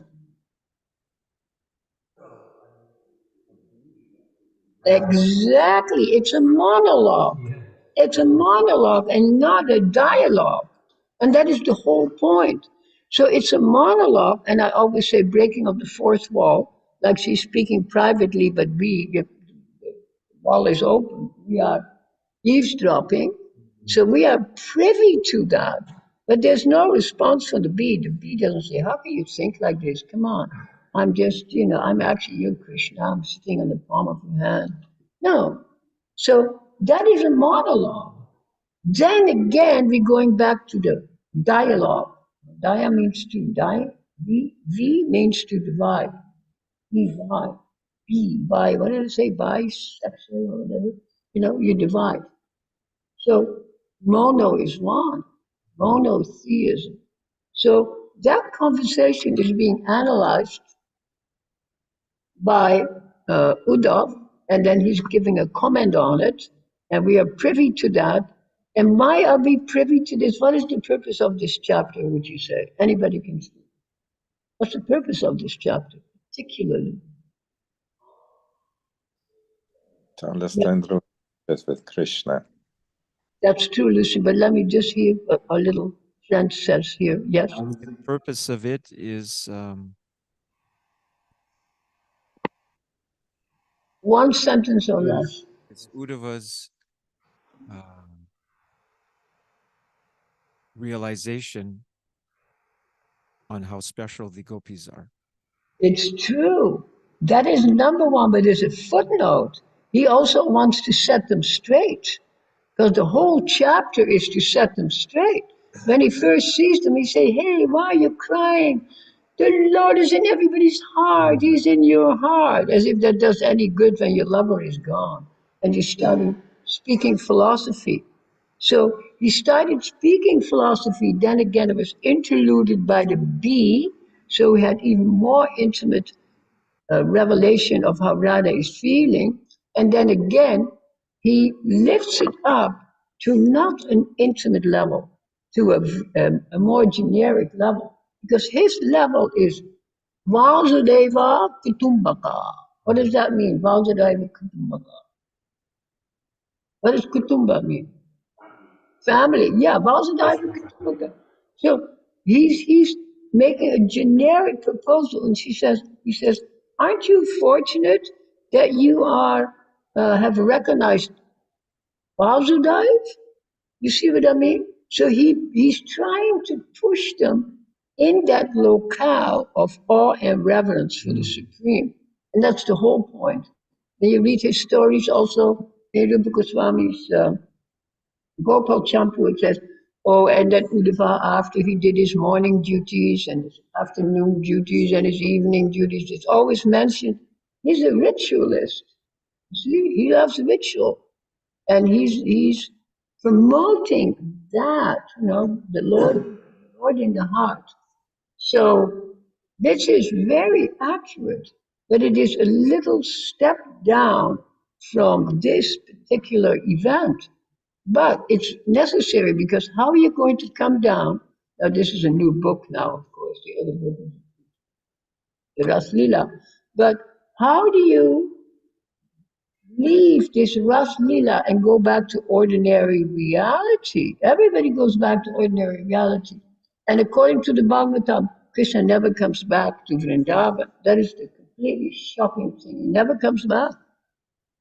Exactly. It's a monologue. It's a monologue and not a dialogue. And that is the whole point. So it's a monologue, and I always say breaking of the fourth wall, like she's speaking privately, but the wall is open. We are eavesdropping. So we are privy to that. But there's no response from the bee. The bee doesn't say, how can you think like this? Come on. I'm just, I'm actually you, Krishna. I'm sitting on the palm of your hand. No. So that is a monologue. Then again, we're going back to the dialogue. Dia means to die. V means to divide. Divide. B, by, what did I say? Bisexual or whatever. You divide. So mono is one, monotheism. So that conversation is being analyzed by Uddhav, and then he's giving a comment on it, and we are privy to that. And why are we privy to this? What is the purpose of this chapter, would you say? Anybody can speak. What's the purpose of this chapter, particularly? To understand relationship with Krishna. That's true, Lucy, but let me just hear a little friend says here. Yes? The purpose of it is one sentence or less. it's Uddhava's realization on how special the gopis are. It's true. That is number one, but there's a footnote. He also wants to set them straight, because the whole chapter is to set them straight. When he first sees them, he say, hey, why are you crying? The Lord is in everybody's heart. He's in your heart. As if that does any good when your lover is gone. And he started speaking philosophy. So he started speaking philosophy. Then again, it was interluded by the bee. So we had even more intimate revelation of how Radha is feeling. And then again, he lifts it up to not an intimate level, to a more generic level. Because his level is Vasudeva Kutumbaka. What does that mean? Vasudeva Kutumbaka. What does Kutumba mean? Family. Yeah, Vasudeva Kutumbaka. So he's making a generic proposal, and he says, aren't you fortunate that you are have recognized Vasudeva? You see what I mean? So he's trying to push them in that locale of awe and reverence for the Supreme. And that's the whole point. Then you read his stories also, Rupa Goswami's Gopal Champu, it says, oh, and that Uddhava, after he did his morning duties and his afternoon duties and his evening duties, it's always mentioned. He's a ritualist. See, he loves ritual. And he's promoting that, the Lord in the heart. So this is very accurate, but it is a little step down from this particular event. But it's necessary, because how are you going to come down? Now, this is a new book now, of course, the other book is the Ras Lila. But how do you leave this Ras Lila and go back to ordinary reality? Everybody goes back to ordinary reality. And according to the Bhagavatam, Krishna never comes back to Vrindavan. That is the completely shocking thing. He never comes back.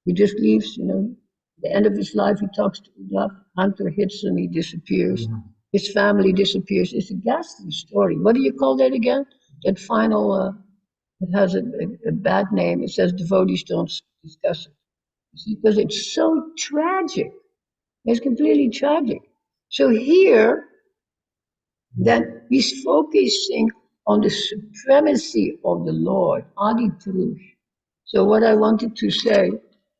He just leaves, the end of his life, he talks to Uddhav, Hunter hits him, he disappears. His family disappears. It's a ghastly story. What do you call that again? That final, it has a bad name. It says devotees don't discuss it. You see, because it's so tragic. It's completely tragic. So here, then he's focusing on the supremacy of the Lord, Adi Purush. So what I wanted to say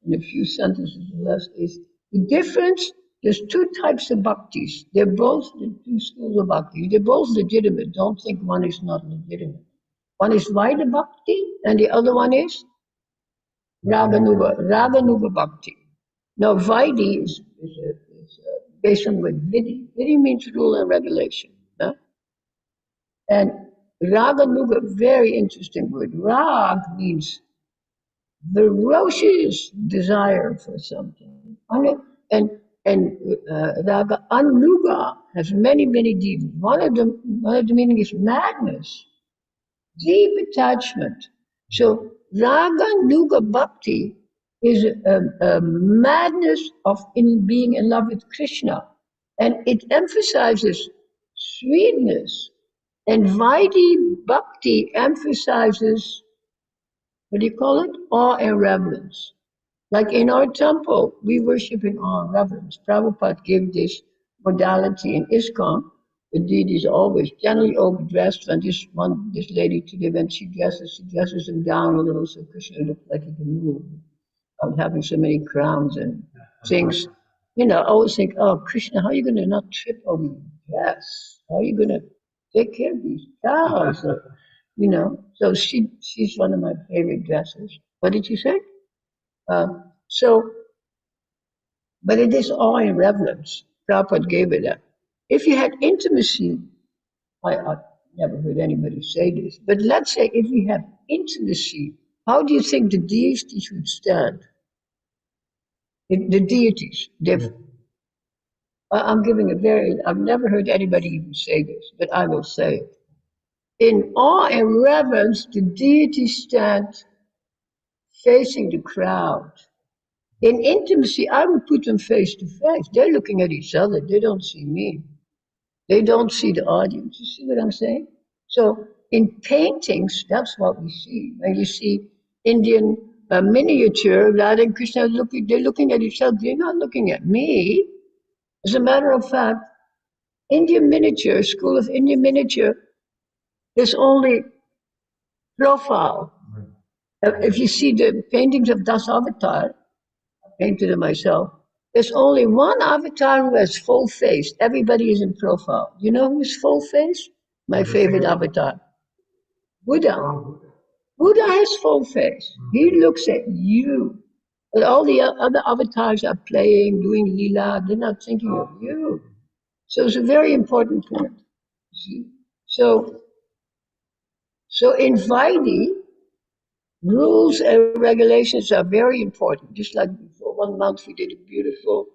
in a few sentences less is the difference. There's two types of bhaktis. They're both the two schools of bhakti. They're both legitimate. Don't think one is not legitimate. One is Vaida bhakti and the other one is Raganuga bhakti. Now Vaidi is based on what Vidi. Vidi means rule and regulation. Huh? And Raganuga, very interesting word. Rag means ferocious desire for something. And Raga Anuga has many deeds. One of the meaning is madness, deep attachment. So Raga Nuga Bhakti is a madness of being in love with Krishna, and it emphasizes sweetness. And Vaidhi Bhakti emphasizes, what do you call it? Awe and reverence. Like in our temple, we worship in awe and reverence. Prabhupada gave this modality in ISKCON. The deity is always generally overdressed. And this lady today, when she dresses him down a little so Krishna looks like he can move. Having so many crowns and things. I always think, oh, Krishna, how are you going to not trip over your dress? How are you going to take care of these cows? So she's one of my favorite dresses. What did you say? But it is awe and reverence. Prabhupada gave it that. If you had intimacy, I never heard anybody say this, but let's say if you have intimacy, how do you think the deities would stand? The deities, I'm giving I've never heard anybody even say this, but I will say it. In awe and reverence, the deities stand facing the crowd. In intimacy, I would put them face to face. They're looking at each other. They don't see me. They don't see the audience. You see what I'm saying? So in paintings, that's what we see. When you see Indian miniature, Radha and Krishna they're looking at each other. They're not looking at me. As a matter of fact, Indian miniature, School of Indian Miniature, there's only profile. If you see the paintings of Das Avatar, I painted it myself, there's only one avatar who has full face. Everybody is in profile. You know who's full face? My favorite avatar. Buddha. Buddha has full face. He looks at you. But all the other avatars are playing, doing lila. They're not thinking of you. So it's a very important point. See? So in Vaidhi, rules and regulations are very important. Just like for 1 month, we did a beautiful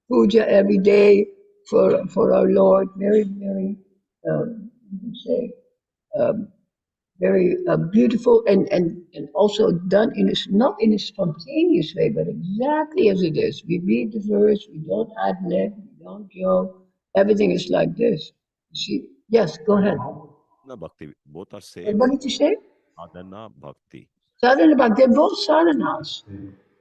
puja every day for our Lord. Very, very, very beautiful and also done not in a spontaneous way, but exactly as it is. We read the verse, we don't ad lib, we don't joke. Everything is like this. You see? Yes, go ahead. Sadhana bhakti, both are same. What did you say? Sadhana bhakti. Sadhana bhakti, they're both sadhanas.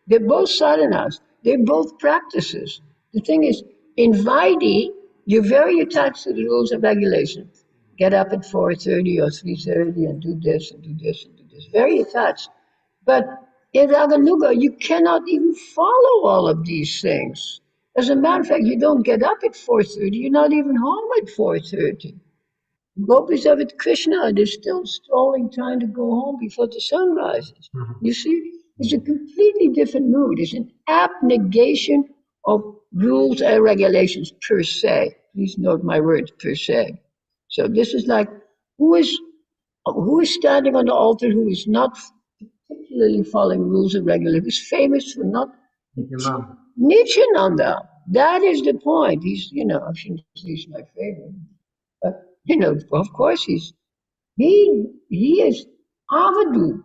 They're both sadhanas. They're both practices. The thing is, in Vaidhi, you're very attached to the rules and regulations. Get up at 4:30 or 3:30 and do this and do this and do this. Very attached. But in Raganuga, you cannot even follow all of these things. As a matter of fact, you don't get up at 4:30. You're not even home at 4:30. Gopis are with Krishna. They're still strolling, trying to go home before the sun rises. You see, it's a completely different mood. It's an abnegation of rules and regulations per se. Please note my words, per se. So this is like, who is standing on the altar who is not particularly following rules and regulations? Who's famous for not Nityananda. That is the point. He's, I shouldn't say he's my favorite. But, of course he's He is avadut.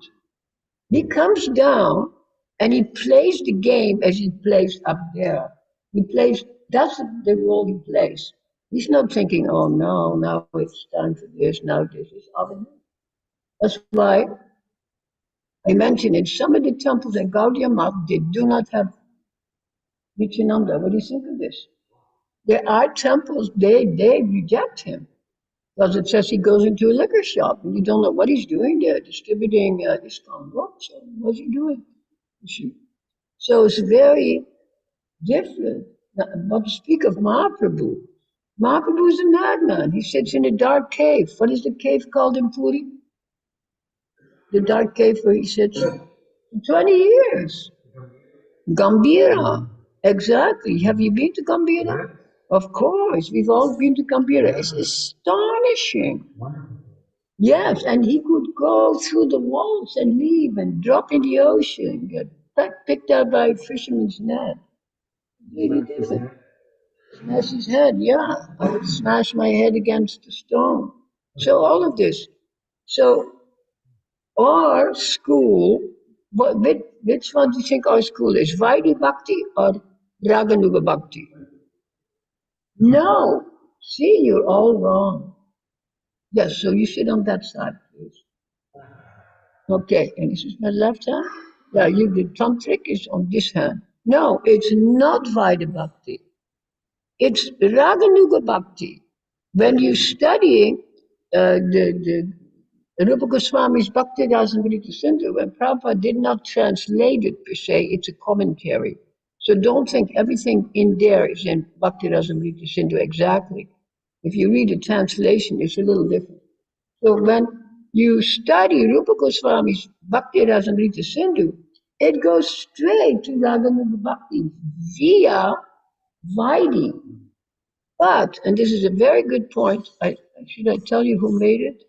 He comes down and he plays the game as he plays up there. He plays, that's the role he plays. He's not thinking, oh no, now it's time for this, now this is avadut. That's why I mentioned in some of the temples in Gaudiya Math, they do not have Nityananda. What do you think of this? There are temples, they reject him. Because it says he goes into a liquor shop and you don't know what he's doing there, distributing ISKCON books. So what's he doing? You see? So it's very different. But to speak of Mahaprabhu, Mahaprabhu is a madman. He sits in a dark cave. What is the cave called in Puri? The dark cave where he sits for 20 years. Gambhira. Exactly. Have you been to Gambhira? Of course. We've all been to Gambhira. It's astonishing. Yes, and he could go through the walls and leave and drop in the ocean, get picked up by a fisherman's net. Really different. Smash his head, yeah. I would smash my head against the stone. So all of this. So our school, which one do you think our school is? Vaidhi Bhakti or Raganuga Bhakti? No. See, you're all wrong. Yes, so you sit on that side, please. Okay, and this is my left hand? Yeah, the tantric is on this hand. No, it's not Vaidhi Bhakti. It's Raganuga Bhakti. When you study the Rupa Goswami's Bhakti Rasamrita Sindhu, when Prabhupada did not translate it per se, it's a commentary. So don't think everything in there is in Bhakti Rasamrita Sindhu exactly. If you read the translation, it's a little different. So when you study Rupa Goswami's Bhakti Rasamrita Sindhu, it goes straight to Raganuga Bhakti via Vaidhi. But, and this is a very good point, should I tell you who made it?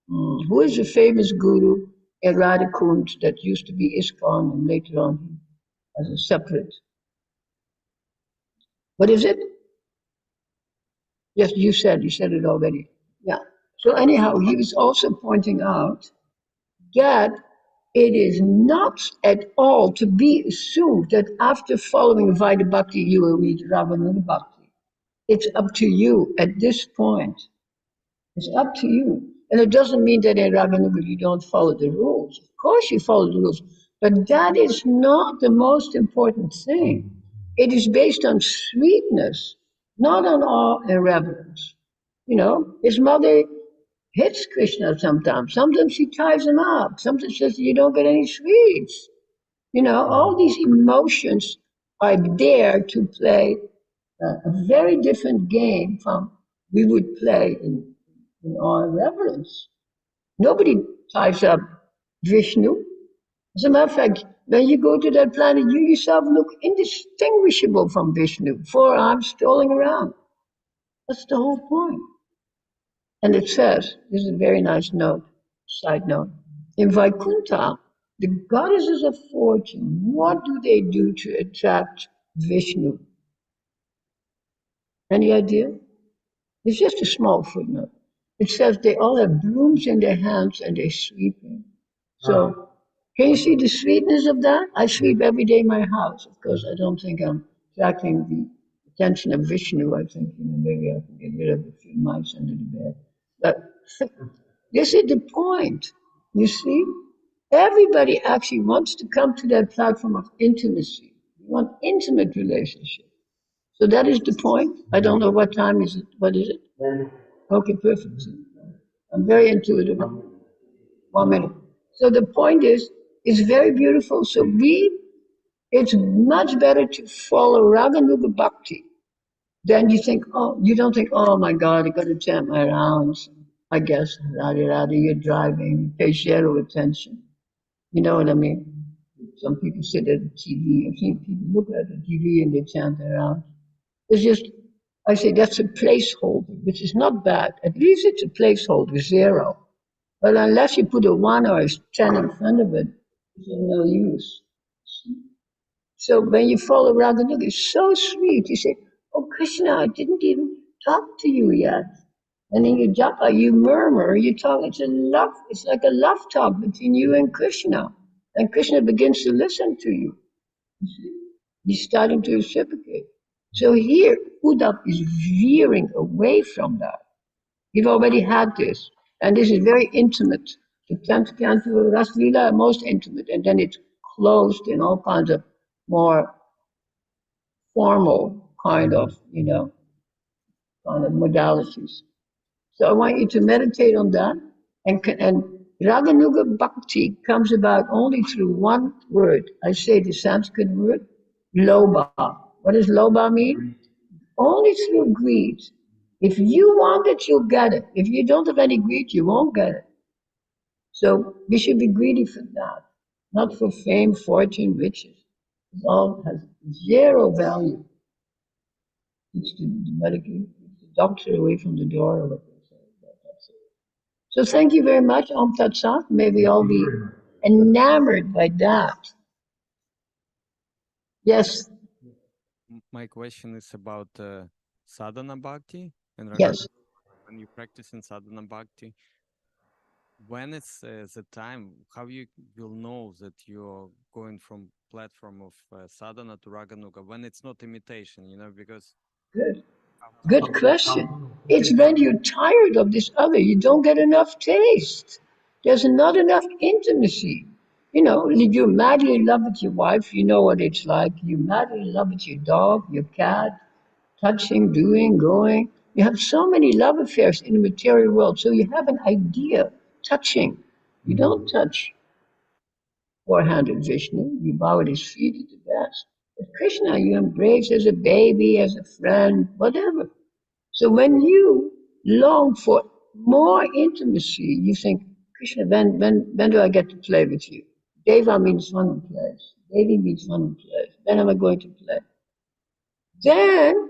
Who is a famous guru in Radhakund that used to be ISKCON and later on as a separate? What is it? Yes, you said it already. Yeah. So anyhow, he was also pointing out that it is not at all to be assumed that after following Vaidhi Bhakti, you will reach Raganuga Bhakti. It's up to you at this point. It's up to you. And it doesn't mean that in Raganuga you don't follow the rules. Of course you follow the rules. But that is not the most important thing. It is based on sweetness, not on awe and reverence. You know, his mother hits Krishna sometimes. Sometimes she ties him up. Sometimes she says, you don't get any sweets. You know, all these emotions are there to play a very different game from we would play in our reverence. Nobody ties up Vishnu. As a matter of fact, when you go to that planet, you yourself look indistinguishable from Vishnu, 4 arms strolling around. That's the whole point. And it says, this is a very nice note, side note, in Vaikuntha, the goddesses of fortune, what do they do to attract Vishnu? Any idea? It's just a small footnote. It says they all have brooms in their hands and they're sweeping. So, can you see the sweetness of that? I sweep every day in my house. Of course, I don't think I'm attracting the attention of Vishnu. I think, maybe I can get rid of a few mice under the bed. But this is the point. You see? Everybody actually wants to come to that platform of intimacy. You want intimate relationship. So that is the point. I don't know what time is it. What is it? Okay, perfect. I'm very intuitive. 1 minute. So the point is, it's very beautiful. So it's much better to follow Raganuga Bhakti than you don't think, oh my God, I got to chant my rounds. I guess, Radha, you're driving, pay zero attention. You know what I mean? Some people sit at the TV. I've seen people look at the TV and they chant their rounds. It's just, I say that's a placeholder, which is not bad. At least it's a placeholder, 0. But unless you put a 1 or a 10 in front of it, it's of no use. So when you follow Raganuga, it's so sweet. You say, oh Krishna, I didn't even talk to you yet. And in your japa, you murmur, you talk, it's like a love talk between you and Krishna. And Krishna begins to listen to you. You see? He's starting to reciprocate. So here, Uddhav is veering away from that. You've already had this. And this is very intimate. The 10th canto of Ras Leela are most intimate. And then it's closed in all kinds of more formal kind of, kind of modalities. So I want you to meditate on that. And Raganuga Bhakti comes about only through one word. I say the Sanskrit word, loba. What does loba mean? Only through greed. If you want it, you'll get it. If you don't have any greed, you won't get it. So we should be greedy for that, not for fame, fortune, riches. It all has zero value. It's the doctor away from the door or what they say. That's it. So thank you very much, Om Tat Sat. May we all be enamored by that. Yes, My question is about sadhana bhakti and yes. when you practice in sadhana bhakti, when it's the time, how you will know that you're going from platform of sadhana to raganuga when it's not imitation, because Good. Good question. It's when you're tired of this other, you don't get enough taste. There's not enough intimacy. You're madly in love with your wife, you know what it's like. You're madly in love with your dog, your cat, touching, doing, going. You have so many love affairs in the material world, so you have an idea. Touching. You don't touch four-handed Vishnu, you bow at his feet at the best. But Krishna, you embrace as a baby, as a friend, whatever. So when you long for more intimacy, you think, Krishna, when do I get to play with you? Deva means fun and place. Devi means fun and place. When am I going to play? Then,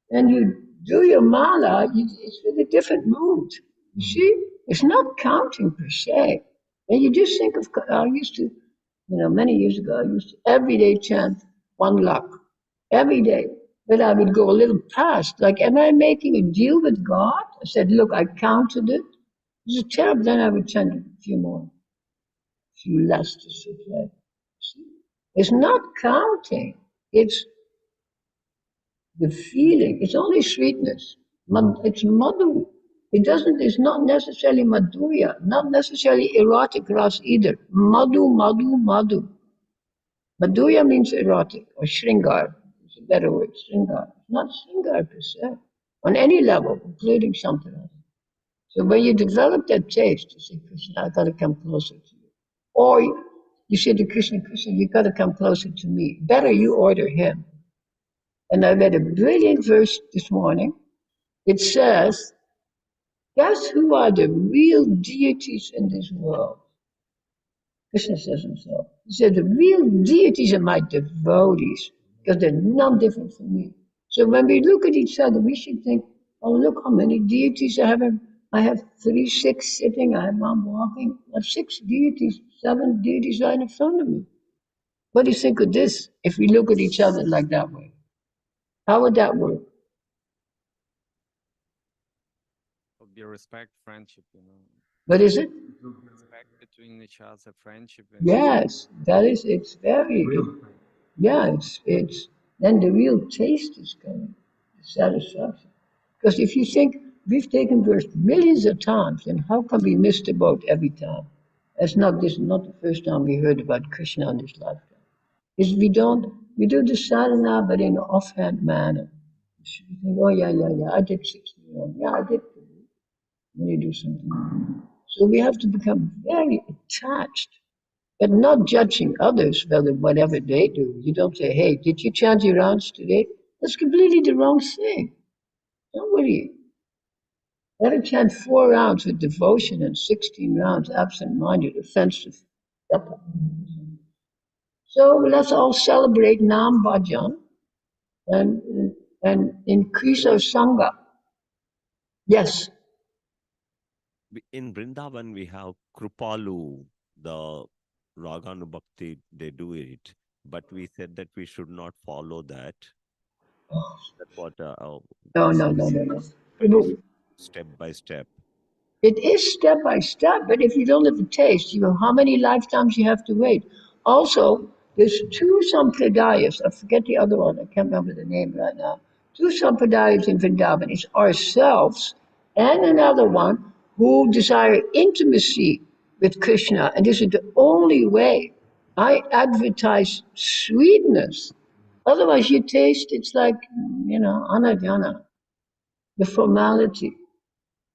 when you do your mala, it's with a different mood. You see? It's not counting per se. And you just think of, I used to, many years ago, I used to every day chant 1 lakh. Every day. But I would go a little past. Like, am I making a deal with God? I said, look, I counted it. It was terrible. Then I would chant a few more, a few less to supply. It's not counting. It's the feeling. It's only sweetness. It's madhu. It's not necessarily madhurya, not necessarily erotic ras either. Madhu, madhu, madhu. Madhurya means erotic or shringar. It's a better word, shringar. It's not shringar per se, on any level, including something else. So when you develop that taste, you say, Krishna, I gotta come closer to you. Or you say to Krishna, Krishna, you gotta come closer to me. Better you order him. And I read a brilliant verse this morning. It says, guess who are the real deities in this world? Krishna says himself. He said, the real deities are my devotees, because they're none different from me. So when we look at each other, we should think, oh, look how many deities I have. I have 36 sitting, I have one walking. I have 6 deities, 7 deities right in front of me. What do you think of this if we look at each other like that way? How would that work? would be respect, friendship, What is it? respect between each other, friendship. Yes, it's very, it's, then the real taste is coming, the satisfaction. Because if you think, we've taken verse millions of times, then how come we miss the boat every time? This is not the first time we heard about Krishna in this lifetime. We do the sadhana, but in an offhand manner. You think, oh yeah, I did 60 years. Yeah, I did. When you do something. So we have to become very attached, but not judging others, whatever they do. You don't say, hey, did you chant your rounds today? That's completely the wrong thing. Don't worry. Better chant 4 rounds with devotion and 16 rounds absent-minded, offensive. So let's all celebrate Nam Bhajan and increase our Sangha. Yes. In Vrindavan, we have Krupalu, the Raganubhakti, they do it. But we said that we should not follow that. That's what. No. Prabhu, step by step. It is step by step, but if you don't have the taste, you know how many lifetimes you have to wait. Also, there's two sampradayas. I forget the other one. I can't remember the name right now. Two sampradayas in Vrindavan. It's ourselves and another one who desire intimacy with Krishna. And this is the only way. I advertise sweetness. Otherwise, you taste, it's like, anadhyana, the formality.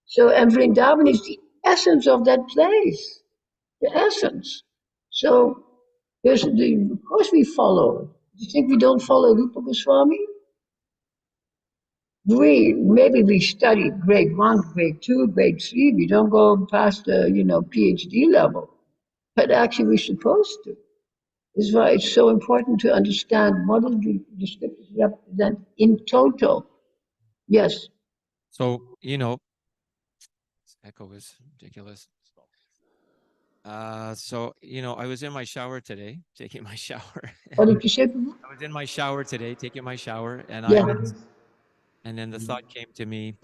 So, and Vrindavan is the essence of that place, the essence. So, of course we follow. Do you think we don't follow Rupa Goswami? Maybe we study grade 1, grade 2, grade 3. We don't go past the, PhD level. But actually we're supposed to. This is why it's so important to understand what does the scriptures represent in total. Yes. So, this echo is ridiculous. So, I was in my shower today, taking my shower. What did you say? I was in my shower today, taking my shower, and Yeah. and then the thought came to me.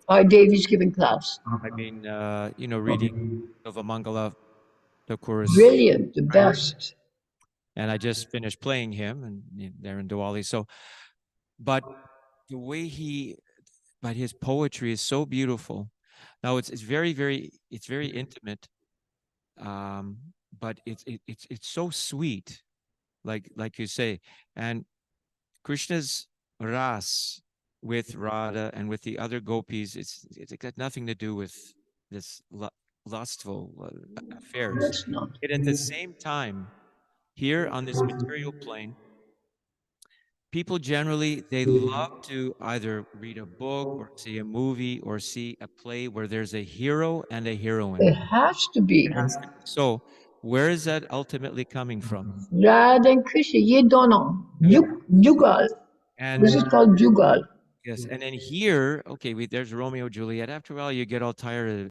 Our David's giving class. I've been, reading Mangala Thakur's. Brilliant, the best. And I just finished playing him, and they're in Diwali. So, but the way but his poetry is so beautiful. Now it's very, very, it's very intimate. But it's so sweet, like you say, and Krishna's ras with Radha and with the other gopis, it's got nothing to do with this lustful affairs. That's not. Yet at the same time, here on this material plane, people generally, they love to either read a book or see a movie or see a play where there's a hero and a heroine. It has to be. It has to be. So where is that ultimately coming from? Radha and Krishna, ye dono. Jugal. And This is called Jugal. yes, and then here, okay, there's Romeo and Juliet. After a while, you get all tired of